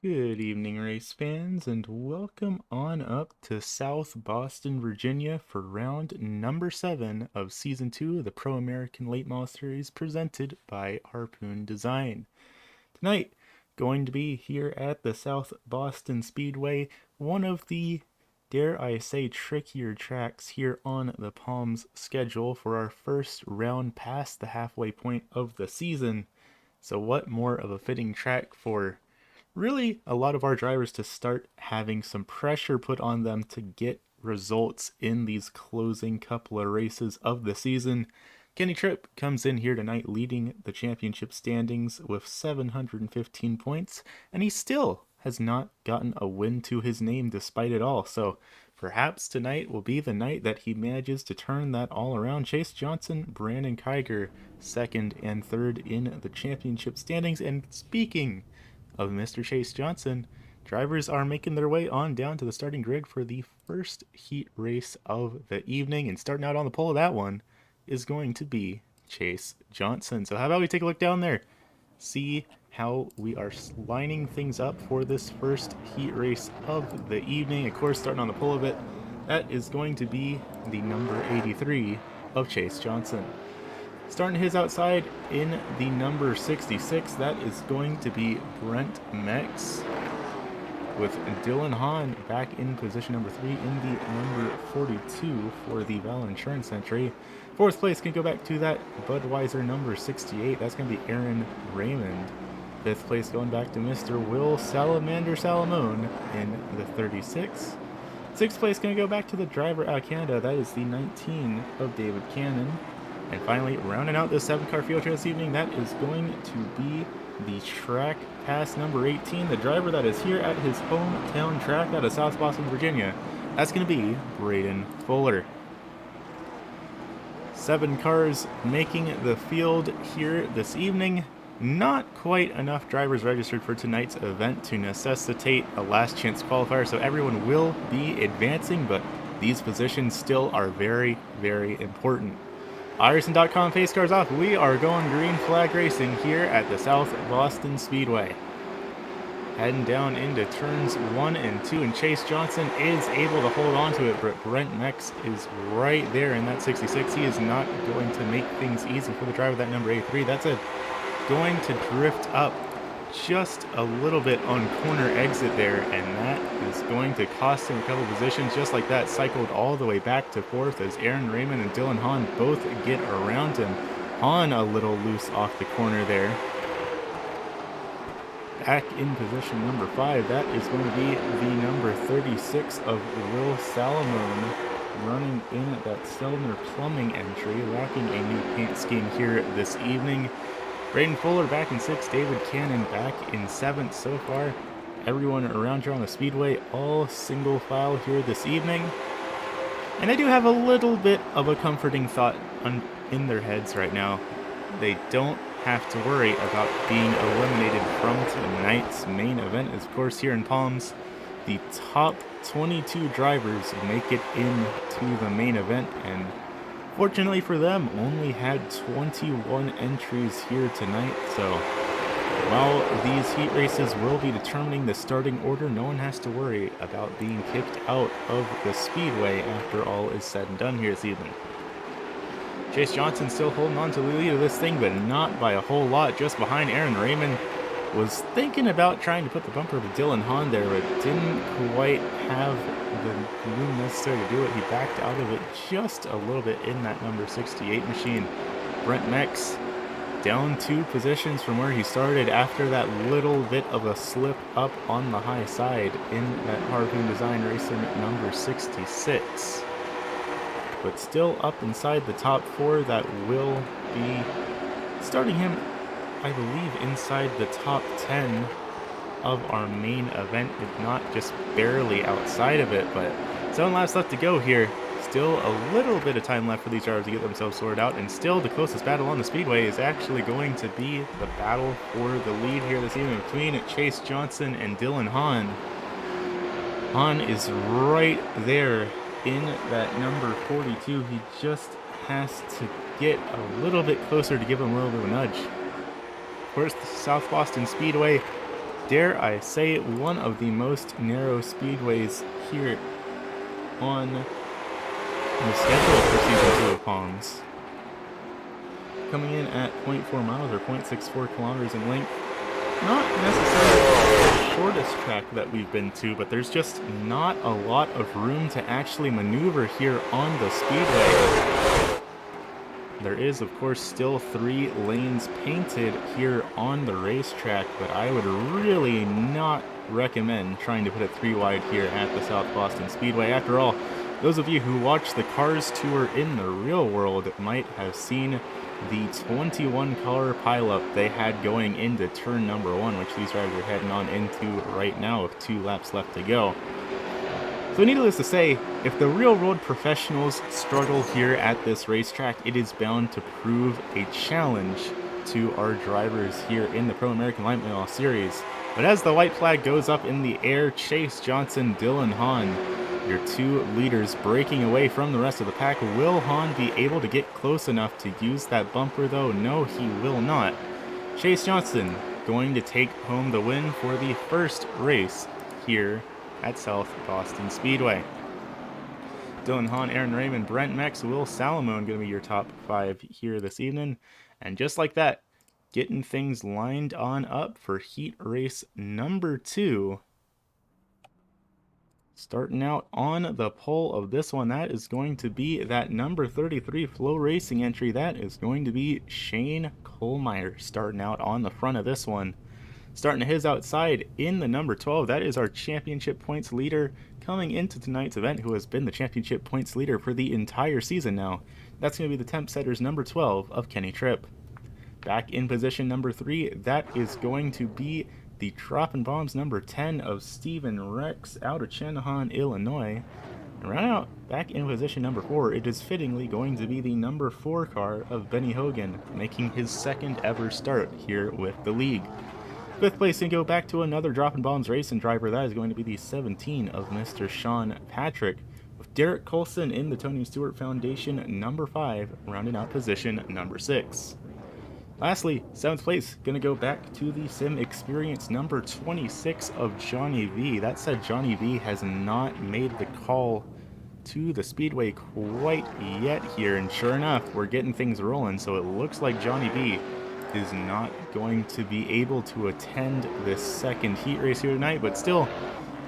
Good evening, race fans, and welcome on up to South Boston, Virginia for round number 7 of Season 2 of the Pro American Late Model Series presented by Harpoon Design. Tonight, going to be here at the South Boston Speedway, one of the, dare I say, trickier tracks here on the P.A.L.M.S schedule for our first round past the halfway point of the season. So what more of a fitting track for really a lot of our drivers to start having some pressure put on them to get results in these closing couple of races of the season. Kenny Tripp comes in here tonight leading the championship standings with 715 points, and he still has not gotten a win to his name despite it all. So perhaps tonight will be the night that he manages to turn that all around. Chase Johnson, Brandon Kiger, second and third in the championship standings. And speaking of Mr. Chase Johnson, drivers are making their way on down to the starting grid for the first heat race of the evening. And starting out on the pole of that one is going to be Chase Johnson. So how about we take a look down there, see how we are lining things up for this first heat race of the evening. Of course, starting on the pole of it, that is going to be the number 83 of Chase Johnson. Starting his outside in the number 66, that is going to be Brent Mex, with Dylan Hahn back in position number 3 in the number 42 for the Valor Insurance Entry. Fourth place can go back to that Budweiser number 68. That's going to be Aaron Raymond. Fifth place going back to Mr. Will Salamander Salamone in the 36. Sixth place going to go back to the driver out of Canada. That is the 19 of David Cannon. And finally, rounding out this 7-car field trip this evening, that is going to be the track pass number 18, the driver that is here at his hometown track out of South Boston, Virginia. That's going to be Braden Fuller. 7 cars making the field here this evening. Not quite enough drivers registered for tonight's event to necessitate a last chance qualifier, so everyone will be advancing, but these positions still are very, very important. Iverson.com pace cars off. We are going green flag racing here at the South Boston Speedway. Heading down into turns 1 and 2, and Chase Johnson is able to hold on to it, but Brent Mex is right there in that 66. He is not going to make things easy for the driver, that number 83. That's going to drift up just a little bit on corner exit there, and that is going to cost him a couple positions. Just like that, cycled all the way back to 4th as Aaron Raymond and Dylan Hahn both get around him. Hahn a little loose off the corner there. Back in position number 5, that is going to be the number 36 of Will Salamone, running in that Selner Plumbing entry, rocking a new paint scheme here this evening. Braden Fuller back in 6th, David Cannon back in 7th so far. Everyone around here on the Speedway, all single file here this evening. And I do have a little bit of a comforting thought in their heads right now. They don't have to worry about being eliminated from tonight's main event. Of course, here in P.A.L.M.S, the top 22 drivers make it into the main event, and fortunately for them, only had 21 entries here tonight. So while these heat races will be determining the starting order, no one has to worry about being kicked out of the Speedway after all is said and done here this evening. Chase Johnson still holding on to the lead of this thing, but not by a whole lot. Just behind Aaron Raymond. Was thinking about trying to put the bumper to Dylan Hahn there, but didn't quite have the room necessary to do it. He backed out of it just a little bit in that number 68 machine. Brent Mex down 2 positions from where he started after that little bit of a slip up on the high side in that Harpoon Design Racing number 66. But still up inside the top 4, that will be starting him, I believe, inside the top 10 of our main event, if not just barely outside of it. But 7 laps left to go here. Still a little bit of time left for these drivers to get themselves sorted out, and still the closest battle on the Speedway is actually going to be the battle for the lead here this evening between Chase Johnson and Dylan Hahn. Hahn is right there in that number 42. He just has to get a little bit closer to give him a little bit of a nudge. Of course, the South Boston Speedway dare I say, one of the most narrow speedways here on the schedule for Season 2 of P.A.L.M.S. Coming in at 0.4 miles or 0.64 kilometers in length. Not necessarily the shortest track that we've been to, but there's just not a lot of room to actually maneuver here on the Speedway. There is, of course, still 3 lanes painted here on the racetrack, but I would really not recommend trying to put it 3 wide here at the South Boston Speedway. After all, those of you who watch the Cars Tour in the real world might have seen the 21 car pileup they had going into turn number 1, which these drivers are heading on into right now with 2 laps left to go. So needless to say, if the real world professionals struggle here at this racetrack, it is bound to prove a challenge to our drivers here in the Pro American Light Mail Series. But as the white flag goes up in the air, Chase Johnson, Dylan Hahn, your 2 leaders breaking away from the rest of the pack. Will Hahn be able to get close enough to use that bumper though? No, he will not. Chase Johnson going to take home the win for the first race here at South Boston Speedway. Dylan Hahn, Aaron Raymond, Brent Mex, Will Salamone going to be your top 5 here this evening. And just like that, getting things lined on up for heat race number 2. Starting out on the pole of this one, that is going to be that number 33 Flow Racing entry. That is going to be Shane Kohlmeyer starting out on the front of this one. Starting his outside in the number 12, that is our championship points leader coming into tonight's event, who has been the championship points leader for the entire season now. That's going to be the temp setters number 12 of Kenny Tripp. Back in position number 3, that is going to be the Droppin' Bombs number 10 of Steven Rex out of Channahon, Illinois. And right out, back in position number 4, it is fittingly going to be the number 4 car of Benny Hogan, making his second ever start here with the league. 5th place can go back to another Droppin' Bombs racing driver. That is going to be the 17 of Mr. Sean Patrick, with Derek Colson in the Tony Stewart Foundation number 5, rounding out position number 6. Lastly, 7th place, going to go back to the Sim Experience number 26 of Johnny V. That said, Johnny V has not made the call to the Speedway quite yet here, and sure enough, we're getting things rolling, so it looks like Johnny V is not going to be able to attend this second heat race here tonight, but still,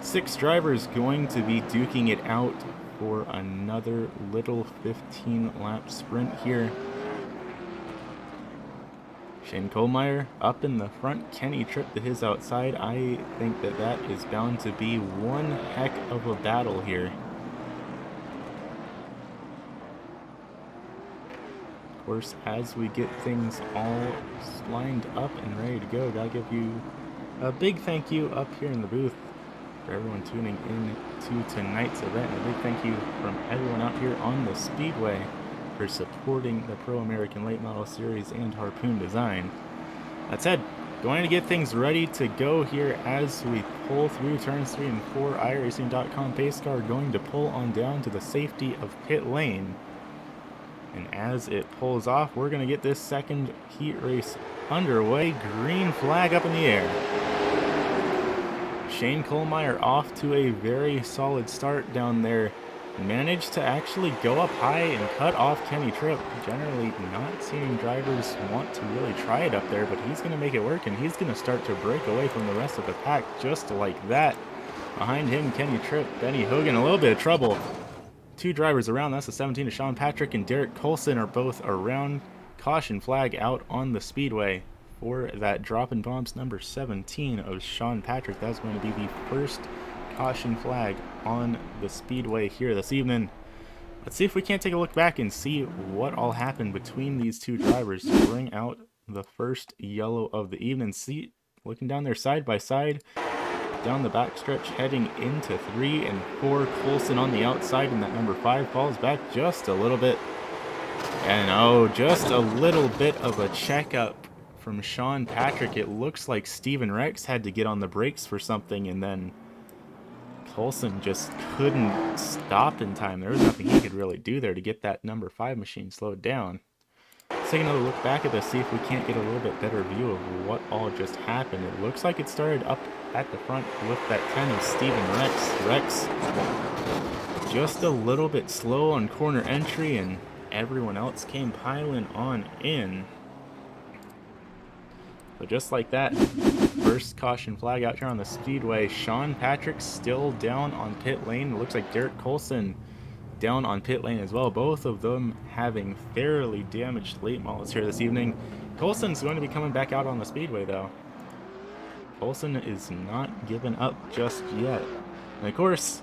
6 drivers going to be duking it out for another little 15-lap sprint here. Shane Kohlmeyer up in the front, Kenny Tripp to his outside. I think that is bound to be one heck of a battle here. Of course, as we get things all lined up and ready to go, gotta give you a big thank you up here in the booth for everyone tuning in to tonight's event. A big thank you from everyone out here on the Speedway for supporting the Pro American Late Model Series and Harpoon Design. That said, going to get things ready to go here as we pull through turns 3 and 4. iRacing.com pace car going to pull on down to the safety of pit lane. And as it pulls off, we're going to get this second heat race underway. Green flag up in the air. Shane Kohlmeyer off to a very solid start down there. Managed to actually go up high and cut off Kenny Tripp. Generally not seeing drivers want to really try it up there, but he's going to make it work, and he's going to start to break away from the rest of the pack just like that. Behind him, Kenny Tripp, Benny Hogan, a little bit of trouble. 2 drivers around, that's the 17 of Sean Patrick and Derek Colson are both around. Caution flag out on the Speedway for that Droppin' Bombs number 17 of Sean Patrick. That's going to be the first caution flag on the Speedway here this evening. Let's see if we can't take a look back and see what all happened between these 2 drivers to bring out the first yellow of the evening. See, looking down there side by side, down the backstretch, heading into 3 and 4. Colson on the outside, and that number 5 falls back just a little bit. And oh, just a little bit of a checkup from Sean Patrick. It looks like Steven Rex had to get on the brakes for something, and then Colson just couldn't stop in time. There was nothing he could really do there to get that number 5 machine slowed down. Let's take another look back at this, see if we can't get a little bit better view of what all just happened. It looks like it started up at the front with that 10 of Steven Rex. Rex just a little bit slow on corner entry, and everyone else came piling on in. But just like that, first caution flag out here on the Speedway. Sean Patrick still down on pit lane. It looks like Derek Colson down on pit lane as well. Both of them having fairly damaged late models here this evening. Colson's going to be coming back out on the Speedway though. Colson is not giving up just yet. And of course,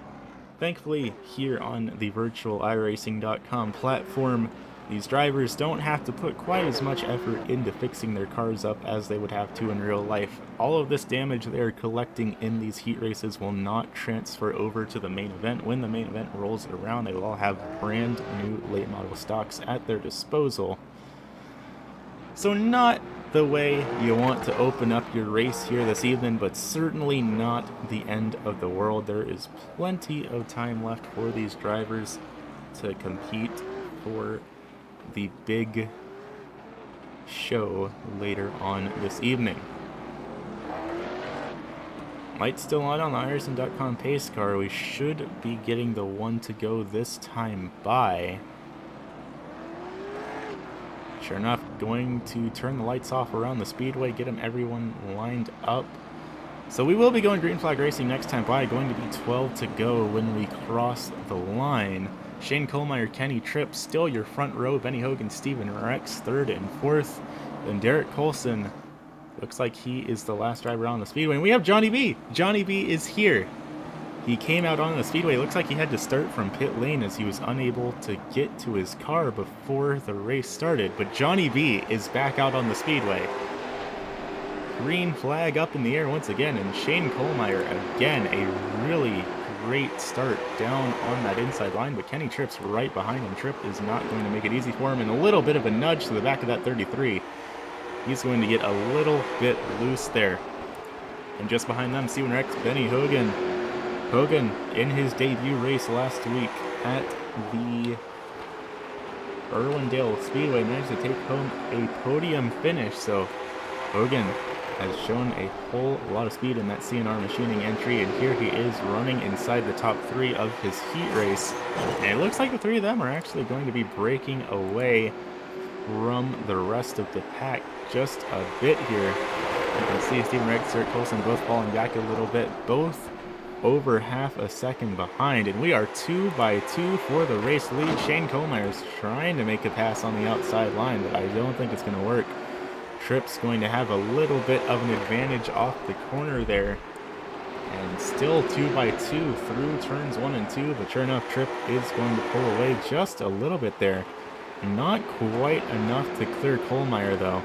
thankfully here on the virtual iRacing.com platform, these drivers don't have to put quite as much effort into fixing their cars up as they would have to in real life. All of this damage they're collecting in these heat races will not transfer over to the main event. When the main event rolls around, they will all have brand new late model stocks at their disposal. So not the way you want to open up your race here this evening, but certainly not the end of the world. There is plenty of time left for these drivers to compete for the big show later on this evening. Lights still on the iRacing.com pace car. We should be getting the one to go this time by. Sure enough, going to turn the lights off around the Speedway, get everyone lined up. So we will be going green flag racing next time by, going to be 12 to go when we cross the line. Shane Kohlmeyer, Kenny Tripp, still your front row. Benny Hogan, Steven Rex, third and fourth. Then Derek Colson, looks like he is the last driver on the Speedway. And we have Johnny B. Johnny B is here. He came out on the Speedway. Looks like he had to start from pit lane as he was unable to get to his car before the race started. But Johnny B is back out on the Speedway. Green flag up in the air once again, and Shane Kohlmeyer again, a really great start down on that inside line, but Kenny Tripp's right behind him. Tripp is not going to make it easy for him, and a little bit of a nudge to the back of that 33. He's going to get a little bit loose there. And just behind them, Steven Rex, Benny Hogan. Hogan, in his debut race last week at the Irwindale Speedway, managed to take home a podium finish. So Hogan has shown a whole lot of speed in that CNR machining entry, and here he is running inside the top three of his heat race. And it looks like the three of them are actually going to be breaking away from the rest of the pack just a bit here. You can see Steven Rex, Derek Colson both falling back a little bit, both over half a second behind, and we are 2 by 2 for the race lead. Shane Kohlmeyer is trying to make a pass on the outside line, but I don't think it's going to work. Tripp's going to have a little bit of an advantage off the corner there, and still 2 by 2 through turns 1 and 2, but sure enough, Tripp is going to pull away just a little bit there. Not quite enough to clear Kohlmeyer though.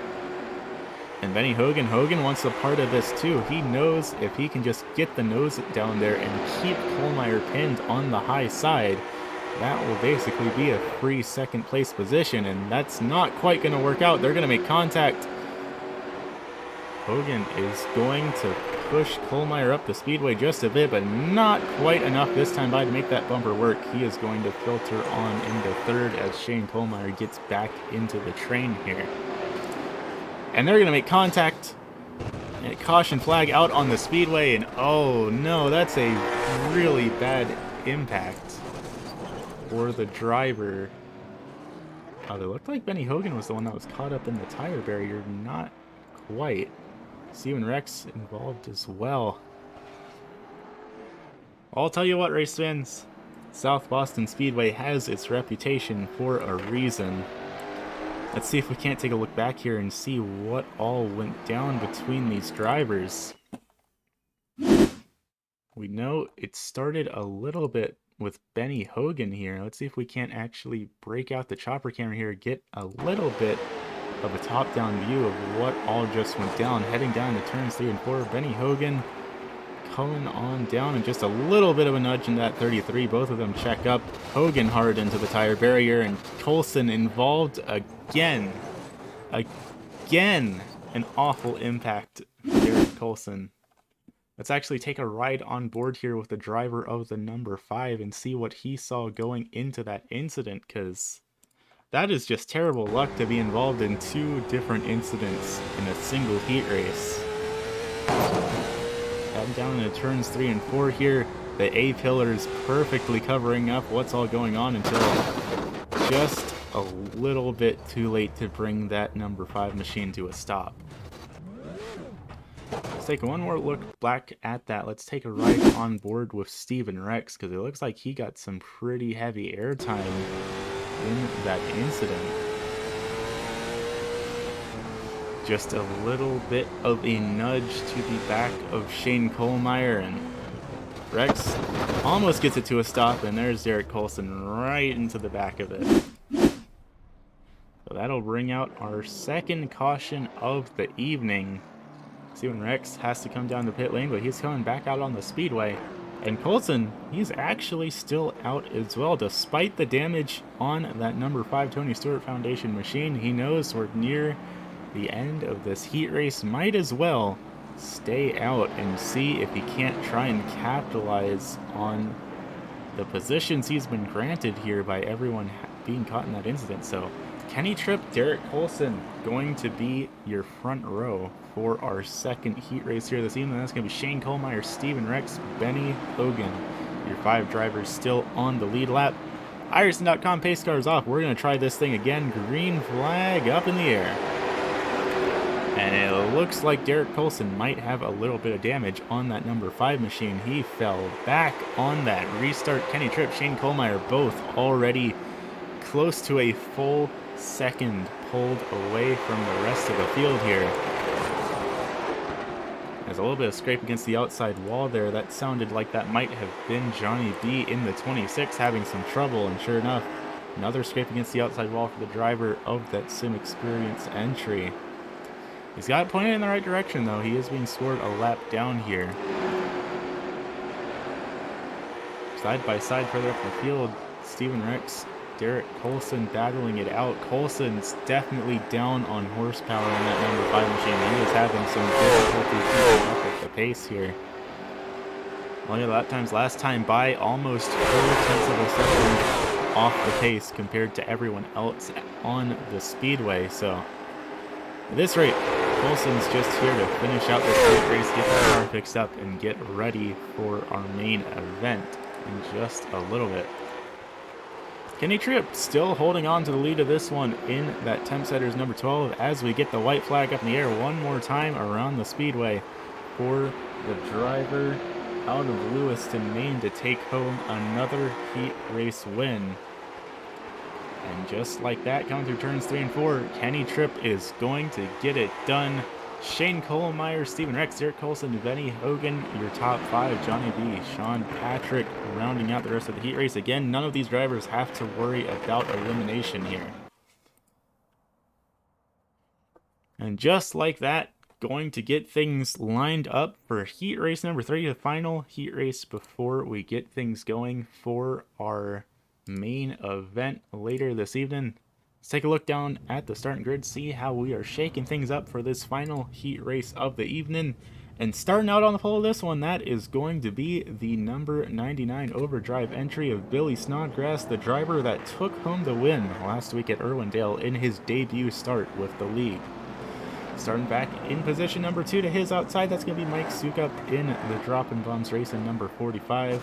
And Benny Hogan wants a part of this too. He knows if he can just get the nose down there and keep Kohlmeyer pinned on the high side, that will basically be a free second place position, and that's not quite going to work out. They're going to make contact. Hogan is going to push Kohlmeyer up the Speedway just a bit, but not quite enough this time by to make that bumper work. He is going to filter on into third as Shane Kohlmeyer gets back into the train here. And they're going to make contact. And a caution flag out on the Speedway, and oh no, that's a really bad impact for the driver. Oh, it looked like Benny Hogan was the one that was caught up in the tire barrier. Not quite. Steven Rex involved as well. I'll tell you what, race fans, South Boston Speedway has its reputation for a reason. Let's see if we can't take a look back here and see what all went down between these drivers. We know it started a little bit with Benny Hogan here. Let's see if we can't actually break out the chopper camera here, get a little bit of a top-down view of what all just went down. Heading down to turns 3 and 4, Benny Hogan coming on down, and just a little bit of a nudge in that 33. Both of them check up. Hogan hard into the tire barrier, and Colson involved again. Again, an awful impact for Derek Colson. Let's actually take a ride on board here with the driver of the number 5 and see what he saw going into that incident, because That is just terrible luck to be involved in two different incidents in a single heat race. Heading down into turns 3 and 4 here. The A pillar is perfectly covering up what's all going on until just a little bit too late to bring that number 5 machine to a stop. Let's take one more look back at that. Let's take a ride on board with Steven Rex, because it looks like he got some pretty heavy airtime in that incident. Just a little bit of a nudge to the back of Shane Kohlmeyer, and Rex almost gets it to a stop, and there's Derek Colson right into the back of it. So that'll bring out our second caution of the evening. Steven Rex has to come down the pit lane, but he's coming back out on the speedway. And Colson, he's actually still out as well, despite the damage on that number 5 Tony Stewart Foundation machine. He knows we're near the end of this heat race, might as well stay out and see if he can't try and capitalize on the positions he's been granted here by everyone being caught in that incident. So Kenny Tripp, Derek Colson going to be your front row for our second heat race here this evening. That's going to be Shane Kohlmeyer, Steven Rex, Benny Hogan. Your 5 drivers still on the lead lap. Iverson.com pace car is off. We're going to try this thing again. Green flag up in the air. And it looks like Derek Colson might have a little bit of damage on that number 5 machine. He fell back on that restart. Kenny Tripp, Shane Kohlmeyer, both already close to a full second pulled away from the rest of the field here. There's a little bit of scrape against the outside wall there. That sounded like that might have been Johnny B in the 26 having some trouble, and sure enough, another scrape against the outside wall for the driver of that Sim Experience entry. He's got it pointed in the right direction, though. He is being scored a lap down here. Side by side further up the field, Steven Rex, Derek Colson battling it out. Colson's definitely down on horsepower in that number 5 machine. He is having some difficulty keeping up with the pace here. Only lap times last time by almost 4 tenths of a second off the pace compared to everyone else on the speedway. So at this rate, Colson's just here to finish out this great race, get the car fixed up, and get ready for our main event in just a little bit. Kenny Tripp still holding on to the lead of this one in that temp setters number 12 as we get the white flag up in the air one more time around the speedway for the driver out of Lewiston, Maine, to take home another heat race win. And just like that, coming through turns 3 and 4, Kenny Tripp is going to get it done. Shane Kohlmeyer, Steven Rex, Derek Colson, Benny Hogan, your top 5, Johnny B, Sean Patrick, rounding out the rest of the heat race. Again, none of these drivers have to worry about elimination here. And just like that, going to get things lined up for heat race number 3, the final heat race before we get things going for our main event later this evening. Let's take a look down at the starting grid, see how we are shaking things up for this final heat race of the evening. And starting out on the pole of this one, that is going to be the number 99 overdrive entry of Billy Snodgrass, the driver that took home the win last week at Irwindale in his debut start with the league. Starting back in position number 2 to his outside, that's going to be Mike Sukup in the Droppin' Bombs Racing number 45.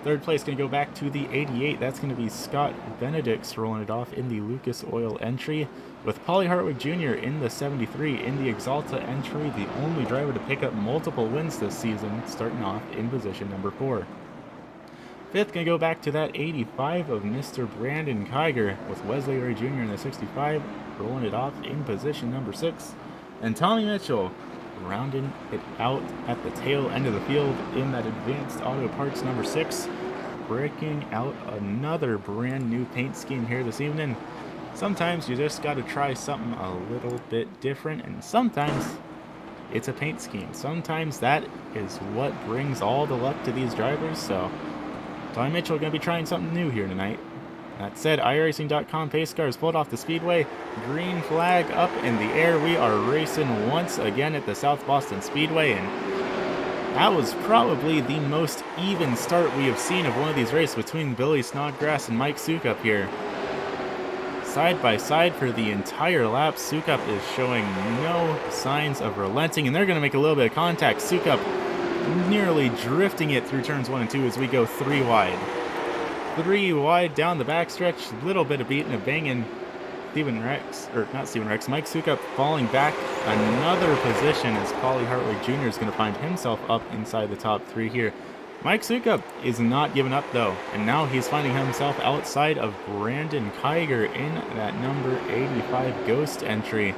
Third place going to go back to the 88. That's going to be Scott Benedicts rolling it off in the Lucas Oil entry, with Paulie Hartwig Jr. in the 73 in the Exalta entry, the only driver to pick up multiple wins this season, starting off in position number 4. Fifth going to go back to that 85 of Mr. Brandon Kiger, with Wesley Ray Jr. in the 65 rolling it off in position number 6. And Tommy Mitchell rounding it out at the tail end of the field in that Advanced Auto Parts number 6, breaking out another brand new paint scheme here this evening. Sometimes you just got to try something a little bit different, and sometimes it's a paint scheme. Sometimes that is what brings all the luck to these drivers. So Tommy Mitchell going to be trying something new here tonight. That said, iRacing.com pace car is pulled off the speedway. Green flag up in the air. We are racing once again at the South Boston Speedway, and that was probably the most even start we have seen of one of these races between Billy Snodgrass and Mike Sukup here. side by side for the entire lap. Sukup is showing no signs of relenting, and they're going to make a little bit of contact. Sukup nearly drifting it through turns 1 and 2 as we go 3 wide. 3 wide down the backstretch. Little bit of beating and banging. Mike Sukup falling back another position as Paulie Hartwig Jr. is going to find himself up inside the top 3 here. Mike Sukup is not giving up though, and now he's finding himself outside of Brandon Kiger in that number 85 Ghost entry.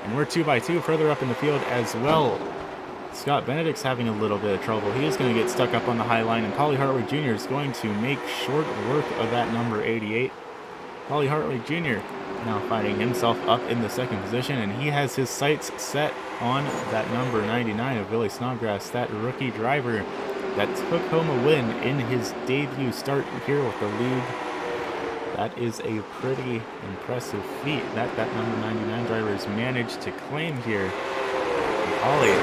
And we're 2 by 2 further up in the field as well. Scott Benedict's having a little bit of trouble. He is going to get stuck up on the high line, and Paulie Hartwig Jr. is going to make short work of that number 88. Paulie Hartwig Jr. now finding himself up in the 2nd position, and he has his sights set on that number 99 of Billy Snodgrass, that rookie driver that took home a win in his debut start here with the league. That is a pretty impressive feat that number 99 driver has managed to claim here. Paulie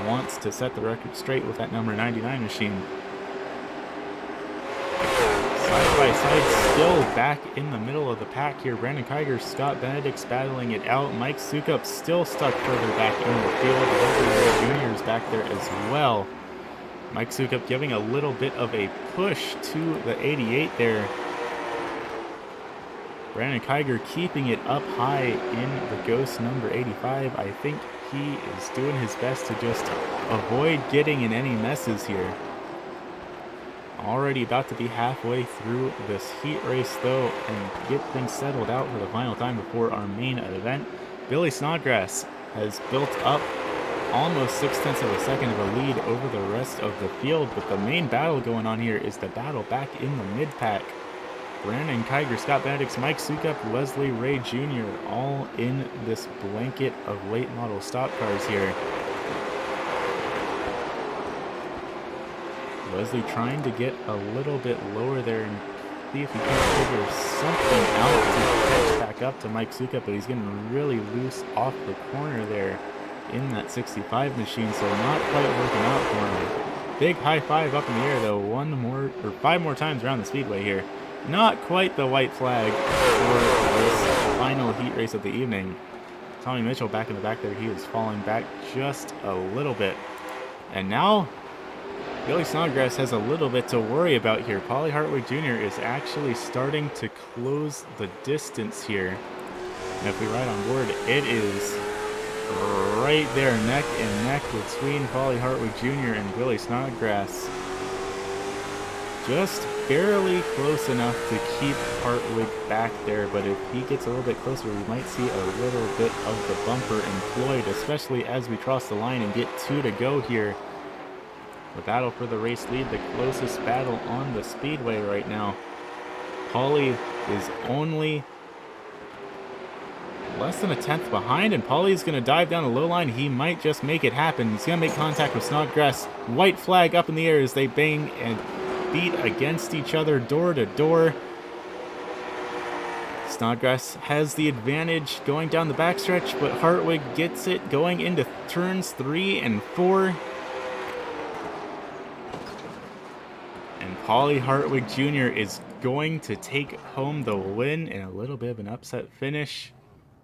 wants to set the record straight with that number 99 machine. Side by side, still back in the middle of the pack here. Brandon Kiger, Scott Benedict's battling it out. Mike Sukup still stuck further back in the field. Wesley Jr. is back there as well. Mike Sukup giving a little bit of a push to the 88 there. Brandon Kiger keeping it up high in the Ghost number 85. I think he is doing his best to just avoid getting in any messes here. Already about to be halfway through this heat race though, and get things settled out for the final time before our main event. Billy Snodgrass has built up almost 0.6 of a second of a lead over the rest of the field, but the main battle going on here is the battle back in the mid-pack. Brandon Kiger, Scott Benedict's, Mike Sukup, Wesley Ray Jr. all in this blanket of late model stock cars here. Wesley trying to get a little bit lower there and see if he can figure something out to catch back up to Mike Sukup, but he's getting really loose off the corner there in that 65 machine, so not quite working out for him. Big high five up in the air though, 5 more times around the speedway here. Not quite the white flag for this final heat race of the evening. Tommy Mitchell back in the back there, he is falling back just a little bit. And now Billy Snodgrass has a little bit to worry about here. Paulie Hartwig Jr. is actually starting to close the distance here. And if we ride on board, it is right there, neck and neck between Paulie Hartwig Jr. and Billy Snodgrass. Just barely close enough to keep Hartwig back there, but if he gets a little bit closer, we might see a little bit of the bumper employed, especially as we cross the line and get 2 to go here. The battle for the race lead, the closest battle on the speedway right now. Paulie is only less than 1/10 behind, and Paulie's going to dive down the low line. He might just make it happen. He's going to make contact with Snodgrass. White flag up in the air as they bang and beat against each other door to door. Snodgrass has the advantage going down the backstretch, but Hartwig gets it going into turns 3 and 4. And Paulie Hartwig Jr. is going to take home the win in a little bit of an upset finish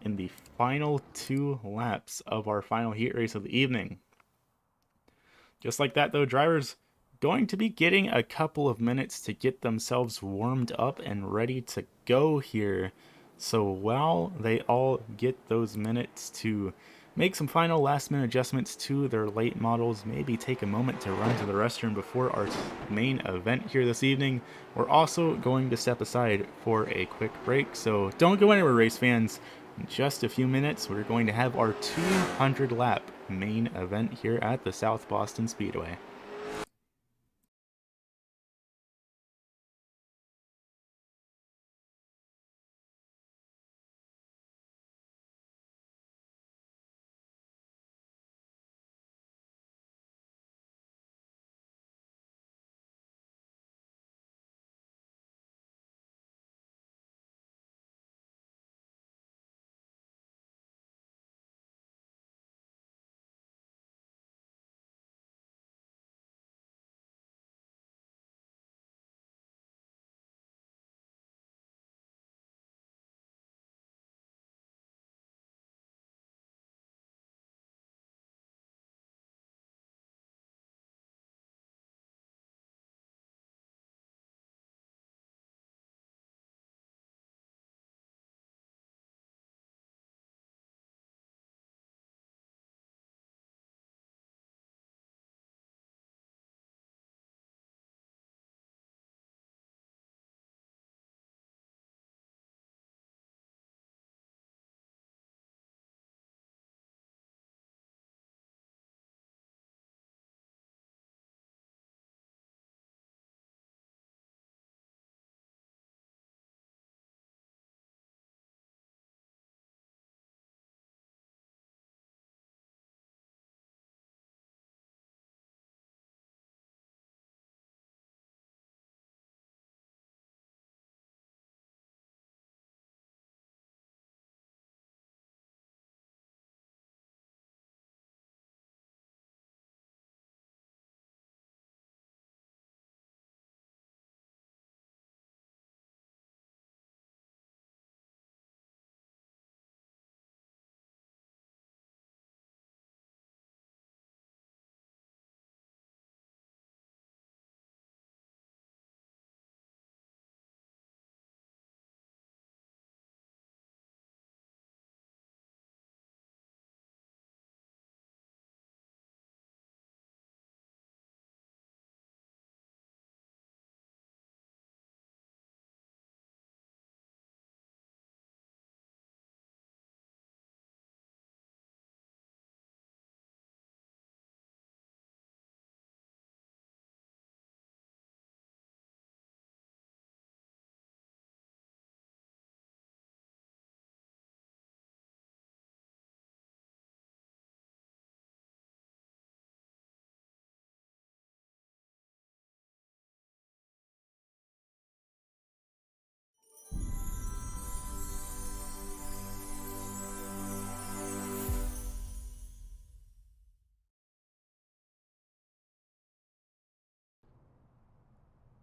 in the final 2 laps of our final heat race of the evening. Just like that though, drivers going to be getting a couple of minutes to get themselves warmed up and ready to go here. So while they all get those minutes to make some final last minute adjustments to their late models, maybe take a moment to run to the restroom before our main event here this evening, we're also going to step aside for a quick break. So don't go anywhere, race fans. In just a few minutes, we're going to have our 200 lap main event here at the South Boston Speedway.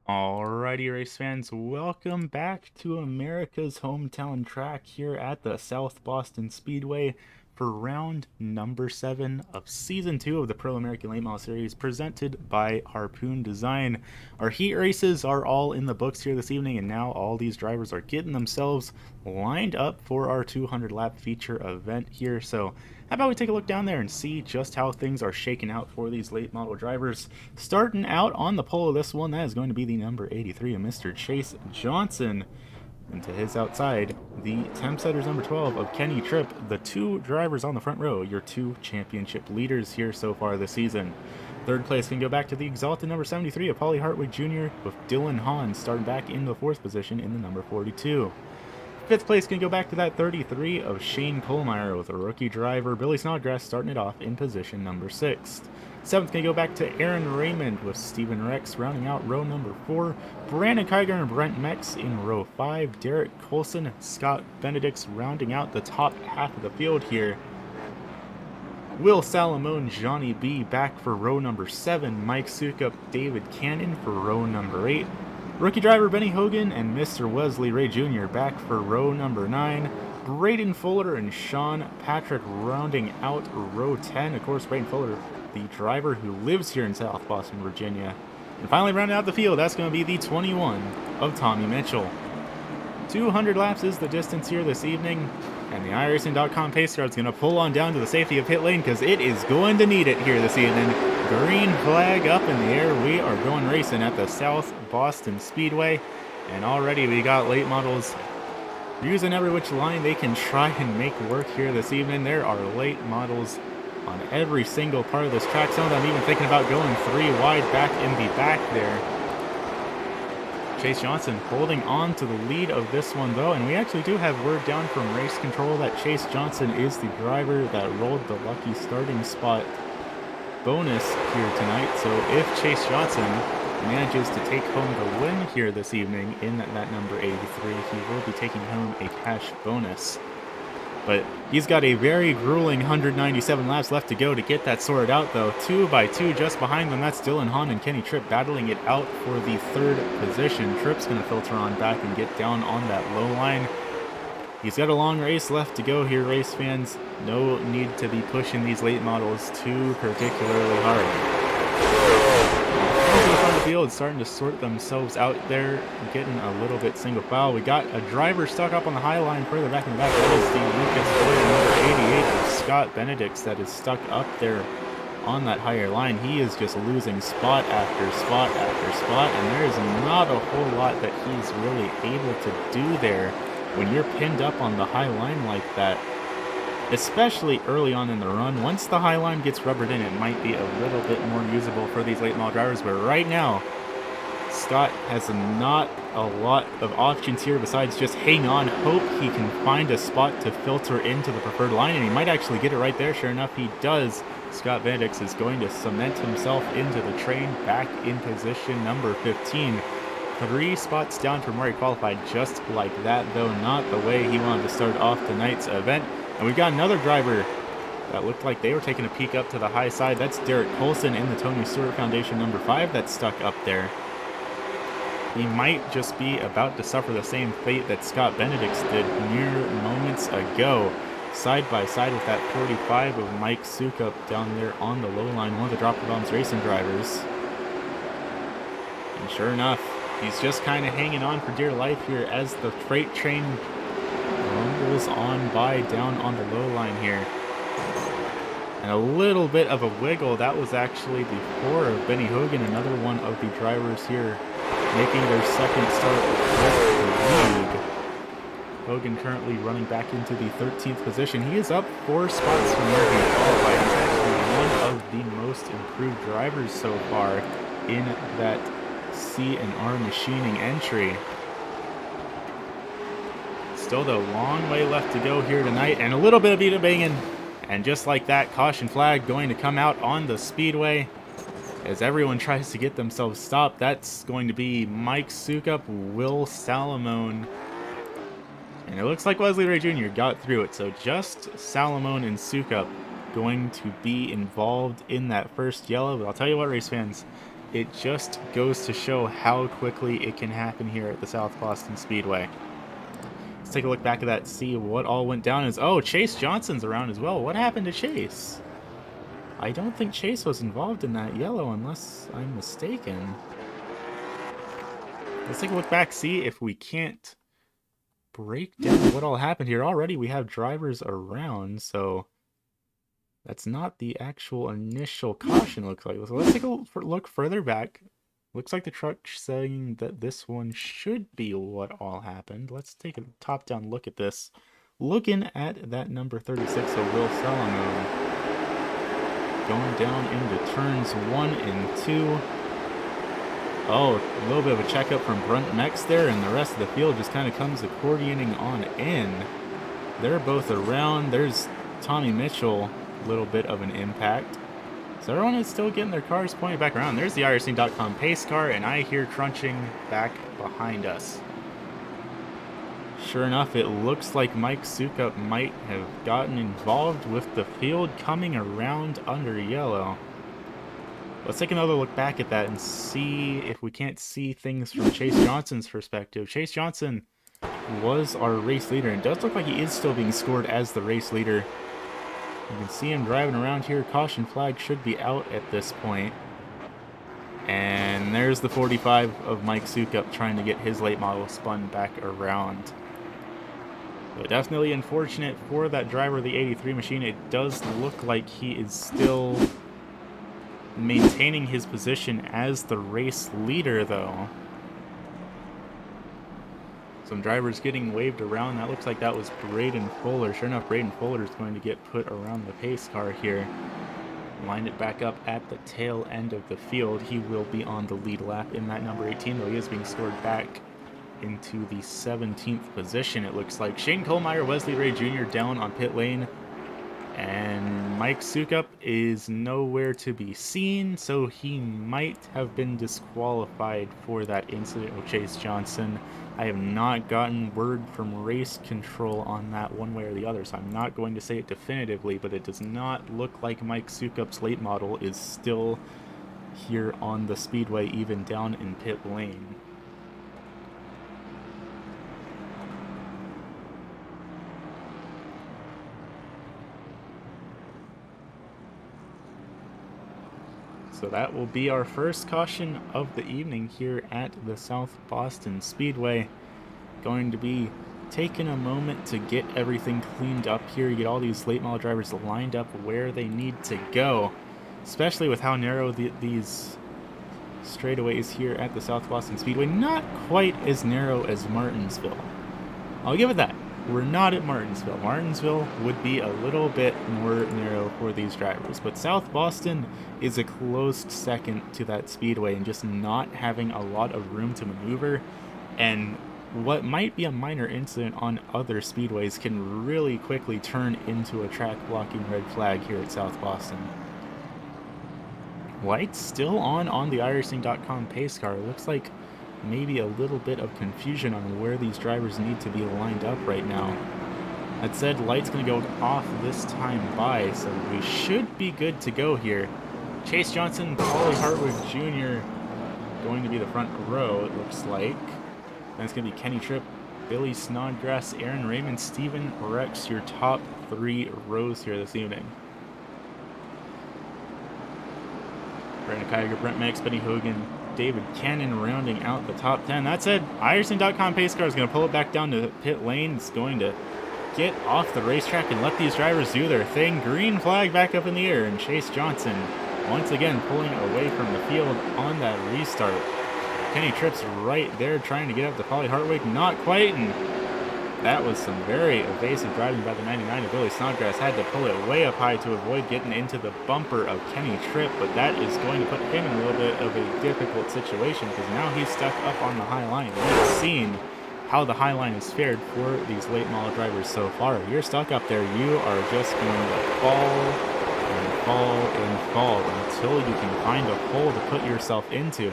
Alrighty, race fans, welcome back to America's hometown track here at the South Boston Speedway for round number 7 of Season 2 of the Pro American Late Model Series presented by Harpoon Design. Our heat races are all in the books here this evening, and now all these drivers are getting themselves lined up for our 200 lap feature event here. So how about we take a look down there and see just how things are shaking out for these late model drivers. Starting out on the pole of this one, that is going to be the number 83 of Mr. Chase Johnson. And to his outside, the temp setters number 12 of Kenny Tripp, the two drivers on the front row, your two championship leaders here so far this season. Third place can go back to the exalted number 73 of Paulie Hartwig Jr. with Dylan Hahn starting back in the 4th position in the number 42. 5th place can go back to that 33 of Shane Kohlmeyer with a rookie driver Billy Snodgrass starting it off in position number 6. 7th can go back to Aaron Raymond with Steven Rex rounding out row number 4. Brandon Kiger and Brent Mex in row 5. Derek Colson, Scott Benedicts rounding out the top half of the field here. Will Salamone, Johnny B back for row number 7. Mike Sukup, David Cannon for row number 8. Rookie driver Benny Hogan and Mr. Wesley Ray Jr. back for row number 9. Braden Fuller and Sean Patrick rounding out row 10. Of course, Braden Fuller, the driver who lives here in South Boston, Virginia. And finally rounding out the field, that's going to be the 21 of Tommy Mitchell. 200 laps is the distance here this evening, and the iRacing.com pace car is going to pull on down to the safety of pit lane because it is going to need it here this evening. Green flag up in the air. We are going racing at the South Boston Speedway, and already we got late models using every which line they can try and make work here this evening. There are late models on every single part of this track. Some of them even thinking about going 3 wide back in the back there. Chase Johnson holding on to the lead of this one though, and we actually do have word down from race control that Chase Johnson is the driver that rolled the lucky starting spot bonus here tonight. So if Chase Johnson manages to take home the win here this evening in that number 83, he will be taking home a cash bonus. But he's got a very grueling 197 laps left to go to get that sorted out, though. 2 by 2 just behind them. That's Dylan Hahn and Kenny Tripp battling it out for the 3rd position. Tripp's going to filter on back and get down on that low line. He's got a long race left to go here, race fans. No need to be pushing these late models too particularly hard. The field starting to sort themselves out there, getting a little bit single file. We got a driver stuck up on the high line further back in the back. That is the Lucas Boyd, number 88 of Scott Benedicts, that is stuck up there on that higher line. He is just losing spot after spot after spot, and there is not a whole lot that he's really able to do there when you're pinned up on the high line like that. Especially early on in the run. Once the high line gets rubbered in, it might be a little bit more usable for these late model drivers, but right now Scott has not a lot of options here besides just hang on, hope he can find a spot to filter into the preferred line, and he might actually get it right there. Sure enough, he does. Scott Benedicts is going to cement himself into the train, back in position number 15. 3 spots down from where he qualified, just like that, though not the way he wanted to start off tonight's event. And we've got another driver that looked like they were taking a peek up to the high side. That's Derek Colson in the Tony Stewart Foundation number 5 that's stuck up there. He might just be about to suffer the same fate that Scott Benedicts did mere moments ago. Side by side with that 45 of Mike Sukup down there on the low line, one of the Drop the Bombs racing drivers. And sure enough, he's just kind of hanging on for dear life here as the freight train rumbles on by down on the low line here. And a little bit of a wiggle. That was actually the 4 of Benny Hogan, another one of the drivers here making their second start with the lead. Hogan currently running back into the 13th position. He is up 4 spots from where he qualified. He's actually one of the most improved drivers so far in that C&R machining entry. Still the long way left to go here tonight, and a little bit of beat banging, and just like that, caution flag going to come out on the speedway as everyone tries to get themselves stopped. That's going to be Mike Sukup, Will Salamone, and it looks like Wesley Ray Jr. got through it. So just Salamone and Sukup going to be involved in that first yellow. But I'll tell you what, race fans, it just goes to show how quickly it can happen here at the South Boston Speedway. Let's take a look back at that, see what all went down. Oh, Chase Johnson's around as well. What happened to Chase? I don't think Chase was involved in that yellow unless I'm mistaken. Let's take a look back, see if we can't break down what all happened here. Already we have drivers around, so that's not the actual initial caution, looks like. So let's take a look further back. Looks like the truck's saying that this one should be what all happened. Let's take a top-down look at this. Looking at that number 36, so Will Solomon, going down into turns 1 and 2. Oh, a little bit of a checkup from Brunt Mex there, and the rest of the field just kind of comes accordioning on in. They're both around. There's Tommy Mitchell, a little bit of an impact. So everyone is still getting their cars pointed back around. There's the iRacing.com pace car, and I hear crunching back behind us. Sure enough, it looks like Mike Sukup might have gotten involved with the field coming around under yellow. Let's take another look back at that and see if we can't see things from Chase Johnson's perspective. Chase Johnson was our race leader, and it does look like he is still being scored as the race leader. You can see him driving around here. Caution flag should be out at this point. And there's the 45 of Mike Sukup trying to get his late model spun back around. So definitely unfortunate for that driver of the 83 machine. It does look like he is still maintaining his position as the race leader, though. Some drivers getting waved around. That looks like that was Braden Fuller. Sure enough, Braden Fuller is going to get put around the pace car here. Line it back up at the tail end of the field. He will be on the lead lap in that number 18, though he is being scored back into the 17th position, it looks like. Shane Kohlmeyer, Wesley Ray Jr. down on pit lane. And Mike Sukup is nowhere to be seen, so he might have been disqualified for that incident with Chase Johnson. I have not gotten word from race control on that one way or the other, so I'm not going to say it definitively, but it does not look like Mike Sukup's late model is still here on the speedway, even down in pit lane. So that will be our first caution of the evening here at the South Boston Speedway. Going to be taking a moment to get everything cleaned up here. You get all these late model drivers lined up where they need to go, especially with how narrow these straightaways here at the South Boston Speedway. Not quite as narrow as Martinsville. I'll give it that. We're not at Martinsville. Martinsville would be a little bit more narrow for these drivers, but South Boston is a close second to that speedway and just not having a lot of room to maneuver. And what might be a minor incident on other speedways can really quickly turn into a track blocking red flag here at South Boston. Lights still on the iRacing.com pace car. It looks like maybe a little bit of confusion on where these drivers need to be lined up right now. That said, light's going to go off this time by, so we should be good to go here. Chase Johnson, Paulie Hartwig Jr. going to be the front row, it looks like. Then it's going to be Kenny Tripp, Billy Snodgrass, Aaron Raymond, Steven Rex, your top 3 rows here this evening. Brandon Kiger, Brent Mex, Benny Hogan, David Cannon rounding out the top 10. That said, iRacing.com pace car is going to pull it back down to pit lane. It's going to get off the racetrack and let these drivers do their thing. Green flag back up in the air, and Chase Johnson once again pulling away from the field on that restart. Kenny Tripp's right there trying to get up to Paulie Hartwig. Not quite, and that was some very evasive driving by the 99 of Billy Snodgrass. Had to pull it way up high to avoid getting into the bumper of Kenny Tripp, but that is going to put him in a little bit of a difficult situation because now he's stuck up on the high line. We've seen how the high line has fared for these late model drivers so far. You're stuck up there, you are just going to fall and fall and fall until you can find a hole to put yourself into.